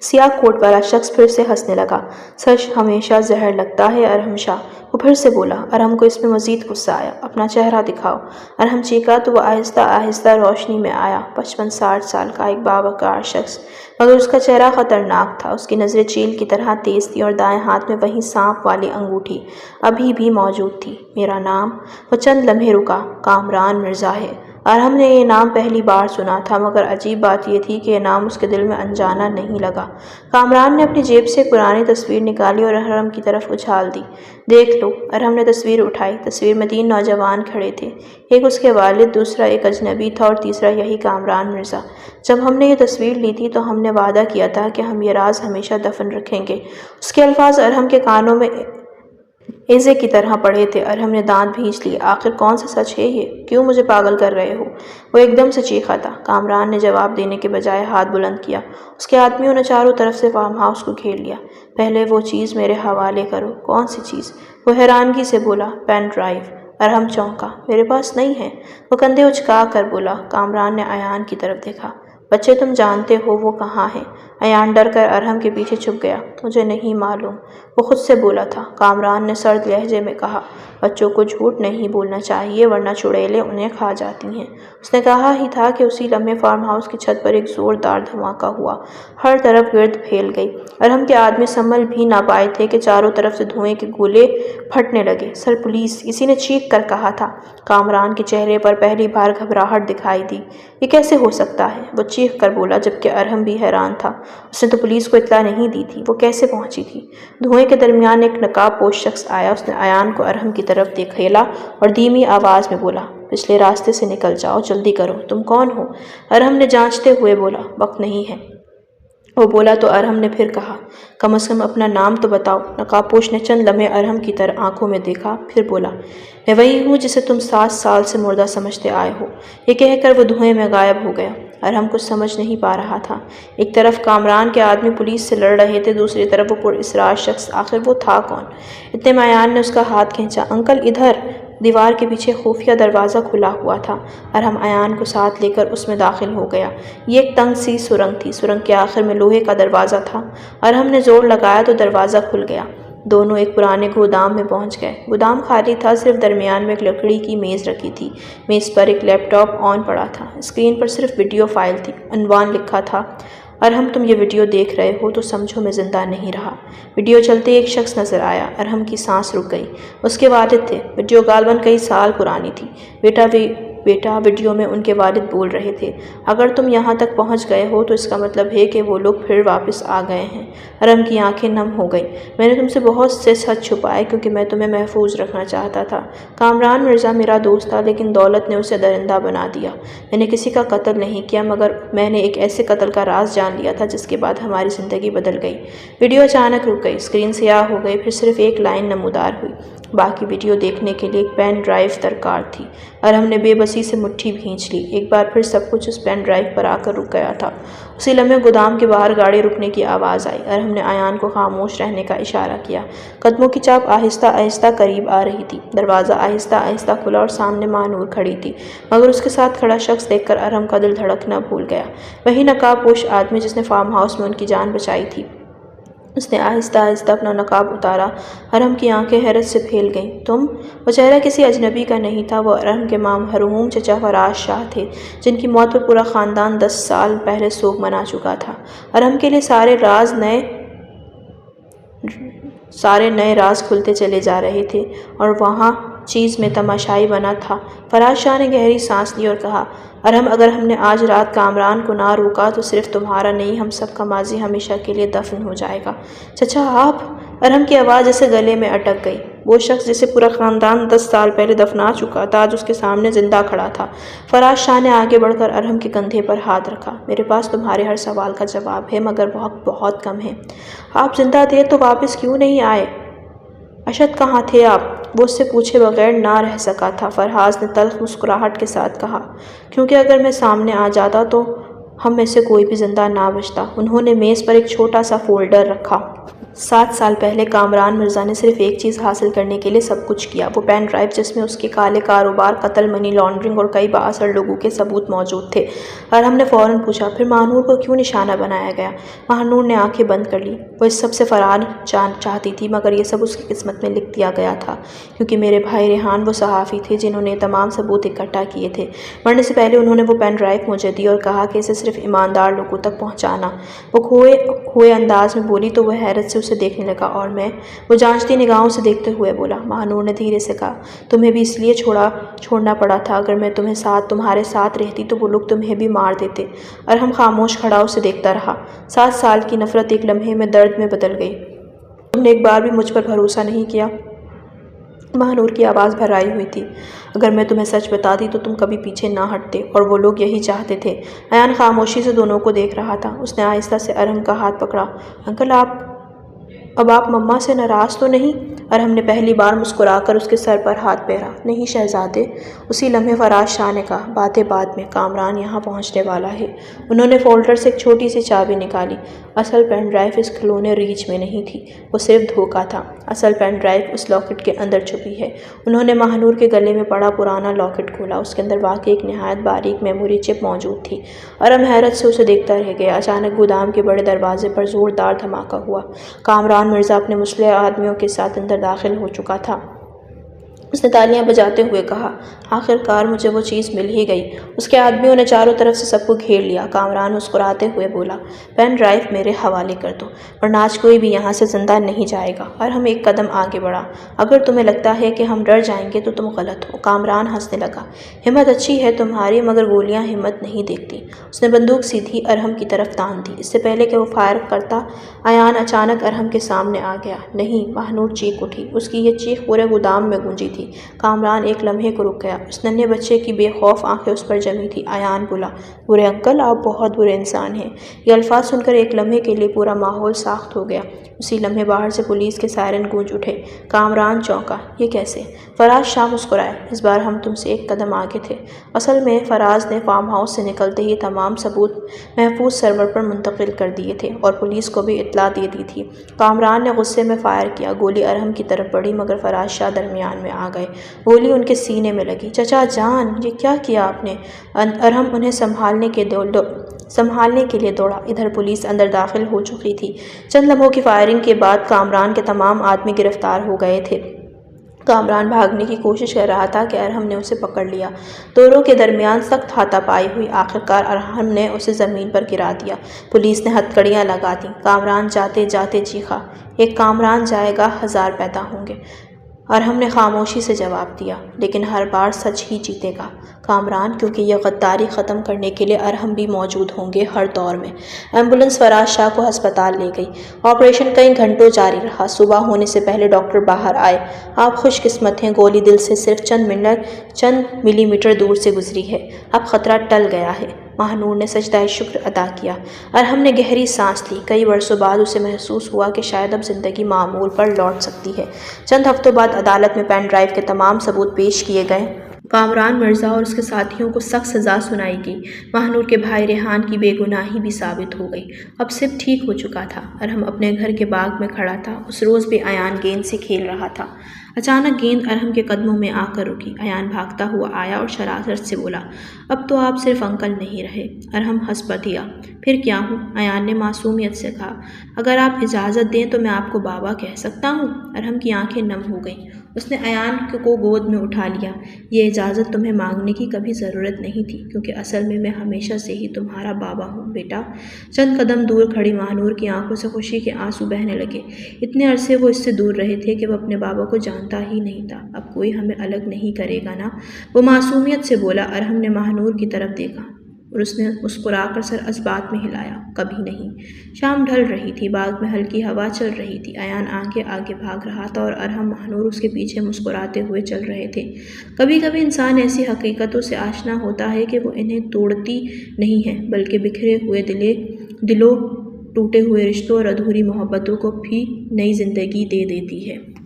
سیاہ کوٹ والا شخص پھر سے ہنسنے لگا۔ سچ ہمیشہ زہر لگتا ہے ارہم شاہ، وہ پھر سے بولا۔ ارہم کو اس میں مزید غصہ آیا۔ اپنا چہرہ دکھاؤ۔ ارہم چیخا تو وہ آہستہ آہستہ روشنی میں آیا۔ 55-60 سال کا ایک باوقار شخص، مگر اس کا چہرہ خطرناک تھا۔ اس کی نظریں چیل کی طرح تیز تھیں اور دائیں ہاتھ میں وہی سانپ والی انگوٹھی ابھی بھی موجود تھی۔ میرا نام؟ وہ چند لمحے رکا۔ کامران مرزا ہے۔ ارہم نے یہ نام پہلی بار سنا تھا، مگر عجیب بات یہ تھی کہ یہ نام اس کے دل میں انجانا نہیں لگا۔ کامران نے اپنی جیب سے ایک پرانی تصویر نکالی اور ارہم کی طرف اچھال دی۔ دیکھ لو۔ ارہم نے تصویر اٹھائی۔ تصویر میں 3 نوجوان کھڑے تھے، ایک اس کے والد، دوسرا ایک اجنبی تھا اور تیسرا یہی کامران مرزا۔ جب ہم نے یہ تصویر لی تھی تو ہم نے وعدہ کیا تھا کہ ہم یہ راز ہمیشہ دفن رکھیں گے۔ اس کے الفاظ ارہم کے کانوں میں ایذے کی طرح پڑے تھے۔ ارہم نے دانت بھینچ لیے۔ آخر کون سا سچ ہے یہ؟ کیوں مجھے پاگل کر رہے ہو؟ وہ ایک دم سے چیخا تھا۔ کامران نے جواب دینے کے بجائے ہاتھ بلند کیا۔ اس کے آدمیوں نے چاروں طرف سے فارم ہاؤس کو گھیر لیا۔ پہلے وہ چیز میرے حوالے کرو۔ کون سی چیز؟ وہ حیرانگی سے بولا۔ Pen drive. ارہم چونکا۔ میرے پاس نہیں ہے۔ وہ کندھے اچکا کر بولا۔ کامران نے ایان کی طرف دیکھا۔ بچے تم جانتے ہو وہ کہاں ہے؟ ایان ڈر کر ارہم کے پیچھے چھپ گیا۔ مجھے نہیں معلوم، وہ خود سے بولا تھا۔ کامران نے سرد لہجے میں کہا۔ بچوں کو جھوٹ نہیں بولنا چاہیے ورنہ چڑیلیں انہیں کھا جاتی ہیں۔ اس نے کہا ہی تھا کہ اسی لمحے فارم ہاؤس کی چھت پر ایک زوردار دھماکہ ہوا۔ ہر طرف گرد پھیل گئی۔ ارہم کے آدمی سنبھل بھی نہ پائے تھے کہ چاروں طرف سے دھوئیں کے گولے پھٹنے لگے۔ سر پولیس! کسی نے چیخ کر کہا تھا۔ کامران کے چہرے پر پہلی بار گھبراہٹ دکھائی دی۔ یہ کیسے ہو سکتا ہے؟ وہ چیخ کر بولا، جبکہ ارہم بھی حیران تھا۔ اس نے تو پولیس کو اطلاع نہیں دی تھی، وہ کیسے پہنچی تھی؟ دھوئیں کے درمیان ایک نقاب پوش شخص آیا۔ اس نے ایان کو ارہم کی طرف دھکیلا اور دھیمی آواز میں بولا، پچھلے راستے سے نکل جاؤ، جلدی کرو۔ تم کون ہو؟ ارہم نے جانچتے ہوئے بولا۔ وقت نہیں ہے۔ وہ بولا تو ارہم نے پھر کہا، کم از کم اپنا نام تو بتاؤ۔ نقاب پوش نے چند لمحے ارہم کی طرح آنکھوں میں دیکھا، پھر بولا، میں وہی ہوں جسے تم 7 سال سے مردہ سمجھتے آئے ہو۔ یہ کہہ کر وہ دھوئیں میں غائب ہو گیا۔ ارہم کچھ سمجھ نہیں پا رہا تھا۔ ایک طرف کامران کے آدمی پولیس سے لڑ رہے تھے، دوسری طرف وہ پراسرار شخص، آخر وہ تھا کون؟ اتنے میں ایان نے اس کا ہاتھ کھینچا۔ انکل ادھر! دیوار کے پیچھے خفیہ دروازہ کھلا ہوا تھا۔ ارہم ایان کو ساتھ لے کر اس میں داخل ہو گیا۔ یہ ایک تنگ سی سرنگ تھی۔ سرنگ کے آخر میں لوہے کا دروازہ تھا۔ ارہم نے زور لگایا تو دروازہ کھل گیا۔ دونوں ایک پرانے گودام میں پہنچ گئے۔ گودام خالی تھا، صرف درمیان میں ایک لکڑی کی میز رکھی تھی۔ میز پر ایک لیپ ٹاپ آن پڑا تھا۔ اسکرین پر صرف ویڈیو فائل تھی۔ عنوان لکھا تھا، ارہم تم یہ ویڈیو دیکھ رہے ہو تو سمجھو میں زندہ نہیں رہا۔ ویڈیو چلتے ایک شخص نظر آیا۔ ارہم کی سانس رک گئی۔ اس کے والد تھے۔ ویڈیو غالباً کئی سال پرانی تھی۔ بیٹا ویڈیو میں ان کے والد بول رہے تھے، اگر تم یہاں تک پہنچ گئے ہو تو اس کا مطلب ہے کہ وہ لوگ پھر واپس آ گئے ہیں۔ ارہم کی آنکھیں نم ہو گئیں۔ میں نے تم سے بہت سے سچ چھپائے کیونکہ میں تمہیں محفوظ رکھنا چاہتا تھا۔ کامران مرزا میرا دوست تھا لیکن دولت نے اسے درندہ بنا دیا۔ میں نے کسی کا قتل نہیں کیا، مگر میں نے ایک ایسے قتل کا راز جان لیا تھا جس کے بعد ہماری زندگی بدل گئی۔ ویڈیو اچانک رک گئی۔ اسکرین سیاہ ہو گئی، پھر صرف ایک لائن نمودار ہوئی، باقی ویڈیو دیکھنے کے لیے ایک پین ڈرائیو درکار تھی۔ ارہم نے بے بسی سے مٹھی بھینچ لی۔ ایک بار پھر سب کچھ اس پین ڈرائیو پر آ کر رک گیا تھا۔ اسی لمحے گودام کے باہر گاڑی رکنے کی آواز آئی۔ ارہم نے ایان کو خاموش رہنے کا اشارہ کیا۔ قدموں کی چاپ آہستہ آہستہ قریب آ رہی تھی۔ دروازہ آہستہ آہستہ کھلا اور سامنے مانور کھڑی تھی، مگر اس کے ساتھ کھڑا شخص دیکھ کر ارہم کا دل دھڑکنا بھول گیا۔ وہی نقاب پوش آدمی جس نے فارم ہاؤس میں ان کی جان بچائی تھی۔ اس نے آہستہ آہستہ اپنا نقاب اتارا۔ ارہم کی آنکھیں حیرت سے پھیل گئیں۔ تم؟ وہ چہرہ کسی اجنبی کا نہیں تھا، وہ ارہم کے مرحوم چچا فراز شاہ تھے، جن کی موت پر پورا خاندان 10 سال پہلے سوگ منا چکا تھا۔ ارہم کے لیے سارے نئے راز کھلتے چلے جا رہے تھے اور وہاں چیز میں تماشائی بنا تھا۔ فراز شاہ نے گہری سانس لی اور کہا، ارہم اگر ہم نے آج رات کامران کو نہ روکا تو صرف تمہارا نہیں، ہم سب کا ماضی ہمیشہ کے لیے دفن ہو جائے گا۔ چچا آپ؟ ارہم کی آواز اسے گلے میں اٹک گئی۔ وہ شخص جسے پورا خاندان 10 سال پہلے دفنا چکا تھا آج اس کے سامنے زندہ کھڑا تھا۔ فراز شاہ نے آگے بڑھ کر ارحم کے کندھے پر ہاتھ رکھا۔ میرے پاس تمہارے ہر سوال کا جواب ہے مگر وقت بہت کم ہے۔ آپ زندہ تھے تو واپس کیوں نہیں آئے؟ اشد کہاں تھے آپ؟ وہ اس سے پوچھے بغیر نہ رہ سکا تھا۔ فرحاز نے تلخ مسکراہٹ کے ساتھ کہا، کیونکہ اگر میں سامنے آ جاتا تو ہم میں سے کوئی بھی زندہ نہ بچتا۔ انہوں نے میز پر ایک چھوٹا سا فولڈر رکھا۔ 7 سال پہلے کامران مرزا نے صرف ایک چیز حاصل کرنے کے لیے سب کچھ کیا، وہ پین ڈرائیو جس میں اس کے کالے کاروبار، قتل، منی لانڈرنگ اور کئی بااثر لوگوں کے ثبوت موجود تھے۔ ارحم نے فوراً پوچھا، پھر ماہنور کو کیوں نشانہ بنایا گیا؟ ماہنور نے آنکھیں بند کر لی۔ وہ اس سب سے فرار چاہتی تھی مگر یہ سب اس کی قسمت میں لکھ دیا گیا تھا، کیونکہ میرے بھائی ریحان وہ صحافی تھے جنہوں نے تمام ثبوت اکٹھا کیے تھے۔ مرنے سے پہلے انہوں نے وہ پین ڈرائیو مجھے دی اور کہا کہ اسے صرف ایماندار لوگوں تک پہنچانا۔ وہ کھوئے انداز میں بولی تو وہ حیرت سے اسے دیکھنے لگا اور میں، وہ جانچتی نگاہوں سے دیکھتے ہوئے بولا۔ ماہنور نے دھیرے سے کہا، تمہیں بھی اس لیے چھوڑنا پڑا تھا، اگر میں تمہارے ساتھ رہتی تو وہ لوگ تمہیں بھی مار دیتے۔ ارحم خاموش کھڑا اسے دیکھتا رہا۔ 7 سال کی نفرت ایک لمحے میں درد میں بدل گئی۔ تم نے ایک بار بھی مجھ پر بھروسہ نہیں کیا؟ ماہنور کی آواز بھرائی ہوئی تھی۔ اگر میں تمہیں سچ بتاتی تو تم کبھی پیچھے نہ ہٹتے، اور وہ لوگ یہی چاہتے تھے۔ ایان خاموشی سے دونوں کو دیکھ رہا تھا۔ اس نے آہستہ سے ارحم کا ہاتھ پکڑا۔ انکل، اب آپ مما سے ناراض تو نہیں؟ ارحم نے پہلی بار مسکرا کر اس کے سر پر ہاتھ پھیرا۔ نہیں شہزادے۔ اسی لمحے فراز شاہ نے کہا، باتیں بعد میں، کامران یہاں پہنچنے والا ہے۔ انہوں نے فولڈر سے ایک چھوٹی سی چابی نکالی۔ اصل پین ڈرائیو اس کھلونے ریچھ میں نہیں تھی، وہ صرف دھوکہ تھا۔ اصل پین ڈرائیو اس لاکٹ کے اندر چھپی ہے۔ انہوں نے ماہنور کے گلے میں پڑا پرانا لاکٹ کھولا۔ اس کے اندر واقعی ایک نہایت باریک میموری چپ موجود تھی۔ ارحم حیرت سے اسے دیکھتا رہ گیا۔ اچانک گودام کے بڑے دروازے پر زوردار دھماکہ ہوا۔ کامران مرزا اپنے مسلح آدمیوں کے ساتھ اندر داخل ہو چکا تھا۔ اس نے تالیاں بجاتے ہوئے کہا، آخر کار مجھے وہ چیز مل ہی گئی۔ اس کے آدمیوں نے چاروں طرف سے سب کو گھیر لیا۔ کامران مسکراتے ہوئے بولا، پین ڈرائیو میرے حوالے کر دو، ورنہ آج کوئی بھی یہاں سے زندہ نہیں جائے گا۔ اور ہم ایک قدم آگے بڑھا۔ اگر تمہیں لگتا ہے کہ ہم ڈر جائیں گے تو تم غلط ہو۔ کامران ہنسنے لگا، ہمت اچھی ہے تمہاری مگر گولیاں ہمت نہیں دیکھتی۔ اس نے بندوق سیدھی ارحم کی طرف تان دی۔ اس سے پہلے کہ وہ فائر کرتا، ایان اچانک ارحم کے سامنے آ گیا۔ نہیں! ماہنور چیخ اٹھی۔ اس کی یہ چیخ پورے گودام میں گونجی تھی۔ کامران ایک لمحے کو رک گیا۔ اس ننھے بچے کی بے خوف آنکھیں اس پر جمی تھی۔ ایان بولا، برے انکل، آپ بہت برے انسان ہیں۔ یہ الفاظ سن کر ایک لمحے کے لیے پورا ماحول ساخت ہو گیا۔ اسی لمحے باہر سے پولیس کے سائرن گونج اٹھے۔ کامران چونکا، یہ کیسے؟ فراز شاہ مسکرائے، اس بار ہم تم سے ایک قدم آگے تھے۔ اصل میں فراز نے فارم ہاؤس سے نکلتے ہی تمام ثبوت محفوظ سرور پر منتقل کر دیے تھے اور پولیس کو بھی اطلاع دے دی تھی۔ کامران نے غصے میں فائر کیا۔ گولی ارحم کی طرف بڑھی مگر فراز شاہ درمیان میں آ گئے۔ گولی ان کے سینے میں لگی۔ چچا جان، یہ کیا کیا آپ نے؟ ارحم انہیں سنبھالنے کے لیے دوڑا۔ ادھر پولیس اندر داخل ہو چکی تھی۔ چند لمحوں کی فائرنگ کے بعد کامران کے تمام آدمی گرفتار ہو گئے تھے۔ کامران بھاگنے کی کوشش کر رہا تھا کہ ارحم نے اسے پکڑ لیا۔ دونوں کے درمیان سخت ہاتھا پائی ہوئی۔ آخرکار ارحم نے اسے زمین پر گرا دیا۔ پولیس نے ہتھکڑیاں لگا دیں۔ کامران جاتے جاتے چیخا، ایک کامران جائے گا، 1000 پیدا ہوں گے۔ ارحم نے خاموشی سے جواب دیا، لیکن ہر بار سچ ہی جیتے گا کامران، کیونکہ یہ غداری ختم کرنے کے لیے ارحم بھی موجود ہوں گے ہر دور میں۔ ایمبولینس فراز شاہ کو ہسپتال لے گئی۔ آپریشن کئی گھنٹوں جاری رہا۔ صبح ہونے سے پہلے ڈاکٹر باہر آئے۔ آپ خوش قسمت ہیں، گولی دل سے صرف چند ملی میٹر دور سے گزری ہے، اب خطرہ ٹل گیا ہے۔ ماہنور نے سجدہ شکر ادا کیا۔ ارحم نے گہری سانس لی۔ کئی برسوں بعد اسے محسوس ہوا کہ شاید اب زندگی معمول پر لوٹ سکتی ہے۔ چند ہفتوں بعد عدالت میں پین ڈرائیو کے تمام ثبوت پیش کیے گئے۔ کامران مرزا اور اس کے ساتھیوں کو سخت سزا سنائی گئی۔ ماہنور کے بھائی ریحان کی بے گناہی بھی ثابت ہو گئی۔ اب سب ٹھیک ہو چکا تھا۔ ارحم اپنے گھر کے باغ میں کھڑا تھا۔ اس روز بھی ایان گیند سے کھیل رہا تھا۔ اچانک گیند ارحم کے قدموں میں آ کر رکی۔ ایان بھاگتا ہوا آیا اور شرارت سے بولا، اب تو آپ صرف انکل نہیں رہے۔ ارحم ہنس پڑا، پھر کیا ہوں؟ ایان نے معصومیت سے کہا، اگر آپ اجازت دیں تو میں آپ کو بابا کہہ سکتا ہوں؟ ارحم کی آنکھیں نم ہو گئیں۔ اس نے ایان کو گود میں اٹھا لیا۔ یہ اجازت تمہیں مانگنے کی کبھی ضرورت نہیں تھی، کیونکہ اصل میں ہمیشہ سے ہی تمہارا بابا ہوں بیٹا۔ چند قدم دور کھڑی ماہنور کی آنکھوں سے خوشی کے آنسو بہنے لگے۔ اتنے عرصے وہ اس سے دور رہے تھے کہ وہ اپنے بابا کو جانتا ہی نہیں تھا۔ اب کوئی ہمیں الگ نہیں کرے گا نا؟ وہ معصومیت سے بولا۔ ارحم نے ماہنور کی طرف دیکھا، اور اس نے مسکرا کر سر اسبات میں ہلایا۔ کبھی نہیں۔ شام ڈھل رہی تھی، باغ میں ہلکی ہوا چل رہی تھی، ایان آگے آگے بھاگ رہا تھا اور ارحم مہنور اس کے پیچھے مسکراتے ہوئے چل رہے تھے۔ کبھی کبھی انسان ایسی حقیقتوں سے آشنا ہوتا ہے کہ وہ انہیں توڑتی نہیں ہے بلکہ بکھرے ہوئے دلوں، ٹوٹے ہوئے رشتوں اور ادھوری محبتوں کو بھی نئی زندگی دے دیتی ہے۔